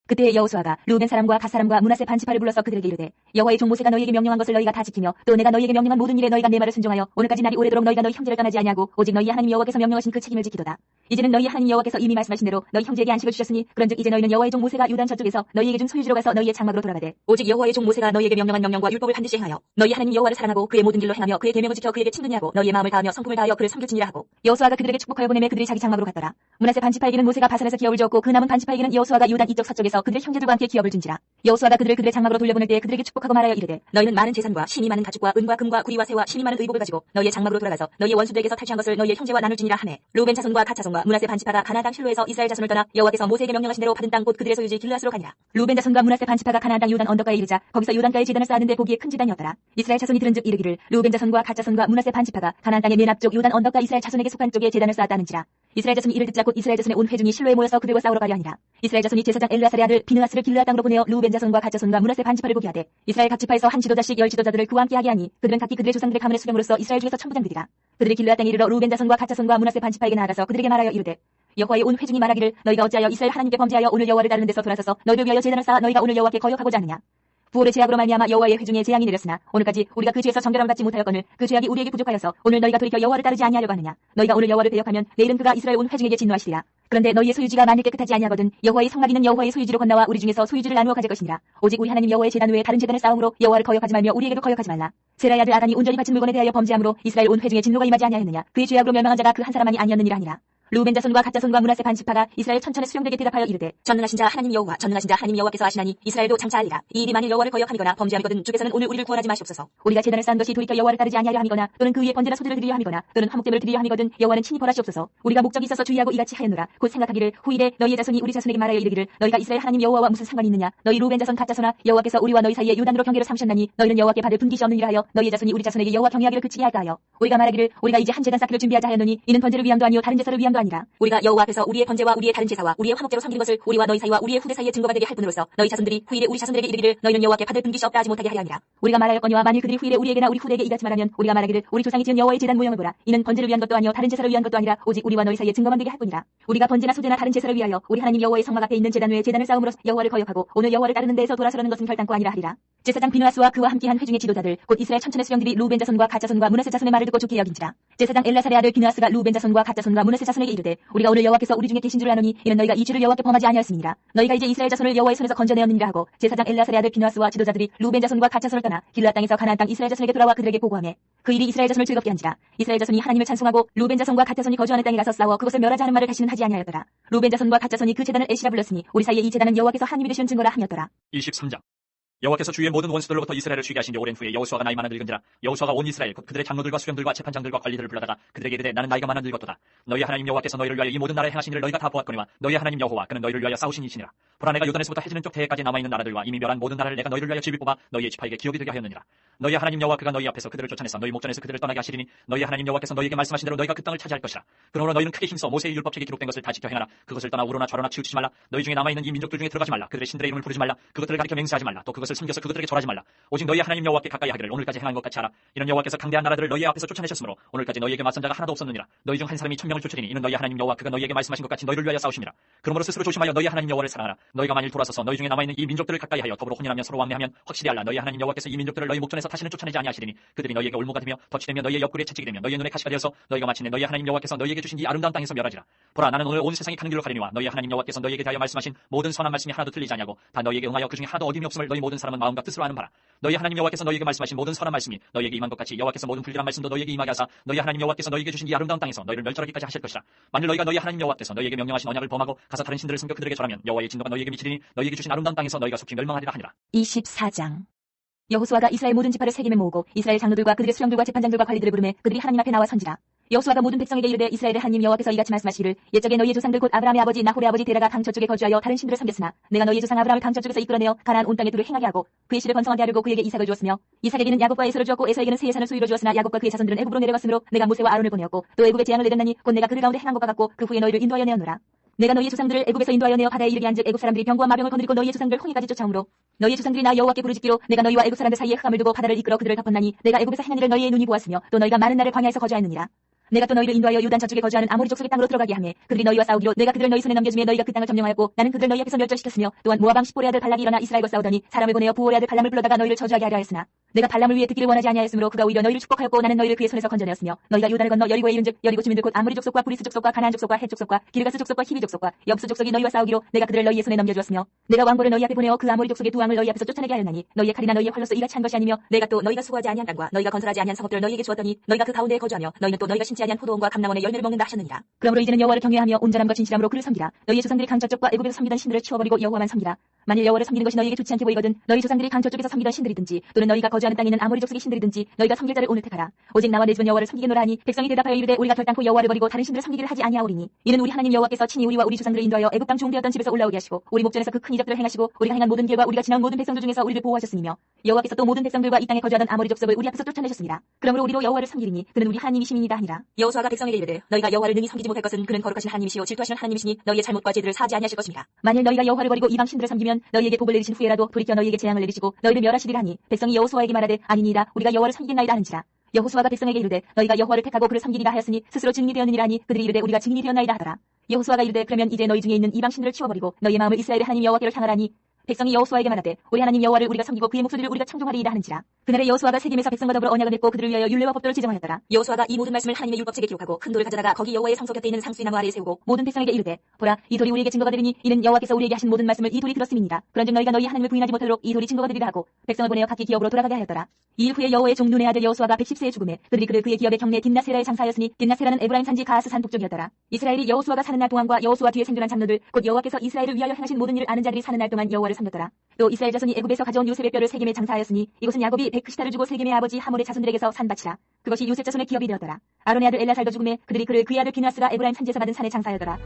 A: 그때 여호수아가 루벤 사람과 갓 사람과 므낫세 반 지파를 불러서 그들에게 이르되 여호와의 종 모세가 너희에게 명령한 것을 너희가 다 지키며 또 내가 너희에게 명령한 모든 일에 너희가 내 말을 순종하여 오늘까지 날이 오래도록 너희가 너희 형제를 떠나지 아니하고 오직 너희 하나님 여호와께서 명령하신 그 책임을 지키도다. 이제는 너희 하나님 여호와께서 이미 말씀하신 대로 너희 형제에게 안식을 주셨으니 그런즉 이제 너희는 여호와의 종 모세가 유단 저쪽에서 너희에게 준 소유지로 가서 너희의 장막으로 돌아가되 오직 여호와의 종 모세가 너희에게 명령한 명령과 율법을 반드시 행하여 너희 하나님 여호와를 사랑하고 그의 모든 길로 행하며 그의 계명을 지켜 그에게 친근히 하고 너희의 마음을 다하며 성품을 다하여 그를 섬길지니라 하고 여호수아가 그들에게 축복하여 보내매 그들이 자기 장막으로 갔더라. 므낫세 반 지파에게는 모세가 바산에서 기업을 주었고 그 남은 반 지파에게는 여호수아가 유단 이쪽 서쪽에서 그들의 형제들과 함께 기업을 준지라. 여호수아가 그들을 그들의 장막으로 돌려보낼 때에 그들에게 축복하고 말하여 이르되 너희는 많은 재산과 심이 많은 가축과 은과 금과 구리와 새와 심이 많은 의복을 가지고 너희의 장막으로 돌아가서 너희의 원수들에게서 탈취한 것을 너희의 형제와 나눌지니라 하매 루벤 자손과 갓 자손과 므낫세 반 지파가 가나안 땅 실로에서 이스라엘 자손을 떠나 여호와께서 모세에게 명령하신 대로 받은 땅 곧 그들의 소유지 길르앗으로 가니라. 루벤 자손과 므낫세 반 지파가 가나안 땅 요단 언덕가에 이르자 거기서 요단가에 제단을 쌓았는데 보기에 큰 제단이었더라. 이스라엘 자손이 들은즉 이르기를 루벤 자손과 갓 자손과 므낫세 반 지파가 가나안 땅의 맨 앞쪽 요단 언덕가 이스라엘 자손에게 속한 쪽에 제단을 쌓았다는지라. 이스라엘 자손이 이를 듣자 곧 이스라엘 자손의 온 회중이 실로에 모여서 그들과 싸우러 가려 하니라. 이스라엘 자손이 제사장 엘르아살의 아들 비느하스를 길르앗 땅으로 보내어 루벤 자손과 갓 자손과 므낫세 반 지파를 보게 하되 이스라엘 각 지파에서 한 지도자씩 10지도자들을 그와 함께 하게 하니 그들은 각기 그들의 조상들의 가문의 수령으로서 이스라엘 중에서 천부장들이라. 그들이 길르앗 땅에 이르러 루벤 자손과 갓 자손과 므낫세 반 지파에게 나아가서 그들에게 말하여 이르되 여호와의 온 회중이 말하기를 너희가 어찌하여 이스라엘 하나님께 범죄하여 오늘 여호와를 따르는 데서 돌아서서 너희를 위하여 제단을 쌓아 너희가 오늘 여호와께 거역하고자 하느냐. 부올의 제약으로 말미암아 여호와의 회중에 재앙이 내렸으나 오늘까지 우리가 그 죄에서 정결함을 받지 못하였거늘 그 죄악이 우리에게 부족하여서 오늘 너희가 돌이켜 여호와를 따르지 아니하려고 하느냐. 너희가 오늘 여호와를 배역하면 내일은 그가 이스라엘 온 회중에게 진노하시리라. 그런데 너희의 소유지가 만일 깨끗하지 아니하거든 여호와의 성막이 있는 여호와의 소유지로 건너와 우리 중에서 소유지를 나누어 가질 것이니라. 오직 우리 하나님 여호와의 제단 외에 다른 제단을 쌓음으로 여호와를 거역하지 말며 우리에게도 거역하지 말라. 세라의 아들 아간이 온전히 바친 물건에 대하여 범죄함으로 이스라엘 온 회중에 진노가 임하지 아니하였느냐. 그의 죄악으로 멸망한 자가 그 한 사람만이 아니었느니라 하니라. 루벤 자손과 갓 자손과 므낫세 반 지파가 이스라엘 천천의 수령들에게 대답하여 이르되 전능하신 자 하나님 여호와 전능하신 자 하나님 여호와께서 하시나니 이스라엘도 장차 알리라. 이 일이 만일 여호와를 거역하니거나 범죄함이거든 주께서는 오늘 우리를 구원하지 마시옵소서. 우리가 제단을 쌓은 것이 돌이켜 여호와를 따르지 아니하려 함이거나 또는 그 위에 번제나 소들을 드리려 함이거나 또는 화목제물을 드리려 함이거든 여호와는 친히 벌하시옵소서. 우리가 목적이 있어서 주의하고 이같이 하였노라. 곧 생각하기를 후일에 너희의 자손이 우리 자손에게 말하여 이르기를 너희가 이스라엘 하나님 여호와와 무슨 상관이 있느냐. 너희 루벤 자손 갓 자손아 여호와께서 우리와 너희 사이에 요단으로 경계를 삼으셨나니 너희는 여호와께 받을 분깃이 없는 일을 하여 너희의 자손이 우리 자손에게 여호와 경외하기를 그치게 할까 하여 우리가 말하기를 우리가 이제 한 제단 쌓기를 준비하자 하였노니 이는 번제를 위함도 아니요 다른 제사를 위함도 아니라 우리가 여호와 앞에서 우리의 번제와 우리의 다른 제사와 우리의 화목제로 섬기는 것을 우리와 너희 사이와 우리의 후대 사이에 증거가 되게 할 뿐으로써 너희 자손들이 후일에 우리 자손들에게 이르기를 너희는 여호와께 받을 분깃이 없다 하지 못하게 하려 함이라. 우리가 말하였거니와 만일 그들이 후일에 우리에게나 우리 후대에게 이같이 말하면 우리가 말하기를 우리 조상이 지은 여호와의 제단 모형을 보라. 이는 번제를 위한 것도 아니요 다른 제사를 위한 것도 아니라 오직 우리와 너희 사이에 증거만 되게 할 뿐이라. 우리가 번제나 소제나 다른 제사를 위하여 우리 하나님 여호와의 성막 앞에 있는 제단 외에 제단을 쌓음으로 여호와를 거역하고 오늘 여호와를 따르는 데에서 돌아서려는 것은 결단코 아니라 하리라. 제사장 비누아스와 그와 함께한 회중의 지도자들 곧 이스라엘 천천의 수령들이 루벤 자손과 갓 자손과 므낫세 자손의 말을 듣고 좋게 여긴지라. 제사장 엘라살의 아들 비누아스가 루벤 자손과 갓 자손과 므낫세 자손에게 이르되 우리가 오늘 여호와께서 우리 중에 계신 줄 아노니 이는 너희가 이 죄를 여호와께 범하지 아니하였음이니라. 너희가 이제 이스라엘 자손을 여호와의 손에서 건져내었느니라 하고 제사장 엘라살의 아들 비누아스와 지도자들이 루벤 자손과 갓 자손을 떠나 길르앗 땅에서 가나안 땅 이스라엘 자손에게 돌아와 그들에게 보고하매 그 일이 이스라엘 자손을 즐겁게 한지라. 이스라엘 자손이 하나님을 찬송하고 루벤 자손과 갓 자손이 거주하는 땅에 가서 싸워 그것을 멸하자 하는 말을 다시는 하지 아니하였더라. 루벤 자손과 갓 자손이 그 제단을 에시라 불렀으니 우리 사이에 이 제단은 여호와께서 하나님이 되시는 증거라 하였더라.
B: 23장. 여호와께서 주위의 모든 원수들로부터 이스라엘을 쉬게 하신 지 오랜 후에 여호수아가 나이 많아 늙은지라. 여호수아가 온 이스라엘 곧 그들의 장로들과 수령들과 재판장들과 관리들을 불러다가 그들에게 이르되 나는 나이가 많아 늙었도다. 너희 하나님 여호와께서 너희를 위하여 이 모든 나라에 행하신 일을 너희가 다 보았거니와 너희 하나님 여호와 그는 너희를 위하여 싸우신 이시니라. 보라 내가 요단에서부터 해지는 쪽 대해까지 남아있는 나라들과 이미 멸한 모든 나라를 내가 너희를 위하여 집이 뽑아 너희의 지파에게 기업이 되게 하였느니라. 너희 하나님 여호와 그가 너희 앞에서 그들을 쫓아내서 너희 목전에서 그들을 떠나게 하시리니 너희 하나님 여호와께서 너희에게 말씀하신 대로 너희가 그 땅을 차지할 것이라. 그러므로 너희는 크게 힘써 모세의 율법책에 기록된 것을 다 지켜 행하라. 그것을 떠나 우로나 좌로나 치우치지 말라. 너희 중에 남아있는 이 민족들 중에 들어가지 말라. 그들의 신들의 이름을 부르지 말라. 그것들을 가리켜 맹세하지 말라. 또 그것을 섬겨서 그것들에게 절하지 말라. 오직 너희 하나님 여호와께 가까이 하기를 오늘까지 행한 것 같이 하라. 이는 여호와께서 강대한 나라들을 너희 앞에서 쫓아내셨으므로 오늘까지 너희에게 맞선 자가 하나도 없었느니라. 너희 중 한 사람이 1000명을 쫓으리니 이는 너희 하나님 여호와 그가 너희에게 말씀하신 것 같이 너희를 위하여 싸우심이라. 그러므로 스스로 조심하여 너희 하나님 여호와를 사랑하라. 너희가 만일 돌아서서 너희 중에 남아있는 이 민족들을 가까이 하여 더불어 혼인하며 서로 왕래하면 확실히 알라. 너희 하나님 여호와께서 이 민족들을 너희 목전에서 다시는 쫓아내지 아니하시리니 그들이 너희에게 올무가 되며 덫이 되며 너희의 옆구리에 채찍이 되며 너희의 눈에 가시가 되어서 너희가 마침내 너희 하나님 여호와께서 너희에게 주신 이 아름다운 땅에서 멸하리라. 보라 나는 오늘 온 세상이 가는 길로 가리니와 너희 하나님 여호와께서 너희에게 대하여 말씀하신 모든 선한 말씀이 하나도 틀리지 아니하고 다 너희에게 응하여 그 중에 하나도 어김이 없음을 너희 모든 사람은 마음과 뜻으로 아는 바라. 너희 하나님 여호와께서 너희에게 말씀하신 모든 선한 말씀이 너희에게 임한 것 같이 여호와께서 모든 불길한 말씀도 너희에게 임하게 하사 너희 하나님 여호와께서 너희에게 주신 이 아름다운 땅에서 너희를 멸절하기까지 하실 것이라. 만일 너희가 너희 하나님 여호와께서 너희에게 명령하신 언약을 범하고 가서 다른 신들을 섬겨 그들에게 절하면 여호와의 진노가 너희에게 미치리니 너희에게 주신 아름다운 땅에서 너희가 속히 멸망하리라 하니라.
A: 24장. 여호수아가 이스라엘 모든 지파를 세겜에 모으고 이스라엘 장로들과 그들의 수령들과 재판장들과 관리들을 부르매 그들이 하나님 앞에 나와 선지라. 여호수아가 모든 백성에게 이르되 이스라엘의 하나님 여호와께서 이같이 말씀하시기를 옛적에 너희의 조상들 곧 아브라함의 아버지 나홀의 아버지 데라가 강 저쪽에 거주하여 다른 신들을 섬겼으나 내가 너희의 조상 아브라함을 강 저쪽에서 이끌어내어 가나안 온 땅에 두루 행하게 하고 그의 씨를 번성하게 하려고 그에게 이삭을 주었으며 이삭에게는 야곱과 에서를 주었고 에서에게는 세 산을 수위로 주었으나 야곱과 그의 자손들은 애굽으로 내려갔으므로 내가 모세와 아론을 보내었고 또 애굽에 재앙을 내렸나니 곧 내가 그들 가운데 행한 것과 같고 그 후에 너희를 인도하여 내었노라. 내가 너희의 조상들을 애굽에서 인도하여 내어 바다에 이르게 한즉 애굽 사람들이 병과 마병을 거느리고 너희의 조상들 홍해까지 쫓아오므로 너희의 조상들이 나 여호와께 부르짖기로 내가 너희와 애굽 사람들 사이에 흑암을 두고 바다를 이끌어 그들을 덮었나니 내가 애굽에서 행한 일을 너희의 눈이 보았으며 또 너희가 많은 날을 광야에서 거주하였느니라. 내가 또 너희를 인도하여 유단 저쪽에 거주하는 아모리 족속의 땅으로 들어가게 하매 그들이 너희와 싸우기로 내가 그들을 너희 손에 넘겨주며 너희가 그 땅을 점령하였고 나는 그들을 너희 앞에서 멸절시켰으며 또한 모압 왕 십볼의 아들 발락이 일어나 이스라엘과 싸우더니 사람을 보내어 부올의 아들 발람을 불러다가 너희를 저주하게 하려 하였으나 내가 발람을 위해 듣기를 원하지 아니하였으므로 그가 오히려 너희를 축복하였고 나는 너희를 그의 손에서 건져내었으며 너희가 유단을 건너 여리고에 이른즉 여리고 주민들 곧 아모리 족속과 브리스 족속과 가나안 족속과 헷 족속과 기르가스 족속과 히비 족속과 엽스 족속이 너희와 싸우기로 내가 그들을 너희의 손에 넘겨주었으며 내가 왕보를 너희 앞에 보내어 그 아모리 족속의 두 왕을 너희 앞에서 쫓아내게 하였나니 너희의 칼이나 너희의 활로서 이같이 한 것이 아니며 내가 또 너희가 수고하지 아니한 땅과 너희가 건설하지 아니한 성읍들을 너희에게 주었더니 너희가 그 가운데에 거주하며 너희는 또 너희가 심지 아니한 포도원과 감람원의 열매를 먹는다 하셨느니라. 그러므로 이제는 여호와를 경외하며 온전함과 진실함으로 그를 섬기라. 너희의 조상들이 강 저쪽과 애굽에서 섬기던 신들을 치워버리고 여호와만 섬기라. 만일 여호와를 섬기는 것이 너희에게 좋지 않게 보이거든 너희 조상들이 강 저쪽에서 섬기던 신들이든지 또는 너희가 거주하는 땅에 있는 아모리 족속의 신들이든지 너희가 섬길 자를 오늘 택하라. 오직 나와 내 집은 여호와를 섬기겠노라 하니 백성이 대답하여 이르되 우리가 결단코 여호와를 버리고 다른 신들을 섬기기를 하지 아니하오리니 이는 우리 하나님 여호와께서 친히 우리와 우리 조상들을 인도하여 애굽 땅 종되었던 집에서 올라오게 하시고 우리 목전에서 그 큰 이적들을 행하시고 우리가 행한 모든 길과 우리가 지나온 모든 백성들 중에서 우리를 보호하셨으며 여호와께서 또 모든 백성들과 이 땅에 거주하던 아모리 족속을 우리 앞에서 쫓아내셨습니다. 그러므로 우리로 여호와를 섬기리니 그는 우리 하나님이심이니이다 하니라. 여호수아가 백성에게 이르되 너희가 여호와를 능히 섬기지 못할 것은 그는 거룩하신 하나님이시요 질투하시는 하나님이시니 너희의 잘못과 죄들을 사지 아니하실 것입니다. 만일 너희가 여호와를 버리고 이방 신들을 섬기면 너희에게 복을 내리신 후에라도 돌이켜 너희에게 재앙을 내리시고 너희를 멸하시리라 하니 백성이 여호수아에게 말하되 아니니이다 우리가 여호와를 섬기겠나이다 하는지라. 여호수아가 백성에게 이르되 너희가 여호와를 택하고 그를 섬기리라 하였으니 스스로 증인이 되었느니라 하니 그들이 이르되 우리가 증인이 되었나이다 하더라. 여호수아가 이르되 그러면 이제 너희 중에 있는 이방 신들을 치워버리고 너희의 마음을 이스라엘의 하나님 여호와께로 향하라니 백성이 여호수아에게 말하되 우리 하나님 여호와를 우리가 섬기고 그의 목소리를 우리가 청종하리이다 하는지라. 그날에 여호수아가 세겜에서 백성과 더불어 언약을 맺고 그들을 위하여 율례와 법도를 지정하였더라. 여호수아가 이 모든 말씀을 하나님의 율법책에 기록하고 큰 돌을 가져다가 거기 여호와의 성소 곁에 있는 상수리 나무 아래에 세우고 모든 백성에게 이르되 보라 이 돌이 우리에게 증거가 되리니 이는 여호와께서 우리에게 하신 모든 말씀을 이 돌이 들었음이니라. 그런즉 너희가 너희 하나님을 부인하지 못하도록 이 돌이 증거가 되리라 하고 백성을 보내어 각기 기업으로 돌아가게 하였더라. 이 일 후에 여호와의 종 눈의 아들 여호수아가 110세에 죽음에 그들이 그를 그의 기업의 경내 딥나세라에 장사하였으니 딥나세라는 에브라임 산지 가하스 산 북쪽이었더라. 이스라엘이 여호수아가 사는 날 동안과 여호수아 뒤에 생존한 장로들 곧 여호와께서 이스라엘을 위하여 행하신 모든 일을 아는 자들이 사는 날 동안 여호와를 섬겼더라. 또 이스라엘 자손이 애굽에서 가져온 요셉의 뼈를 세겜에 장사하였으니 이것은 야곱이 백크시타를 주고 세겜의 아버지 하몰의 자손들에게서 산 밭이라. 그것이 요셉 자손의 기업이 되었더라. 아론의 아들 엘라살도 죽음에 그들이 그를 그의 아들 비누아스가 에브라임 산지에서 받은 산에 장사하였더라.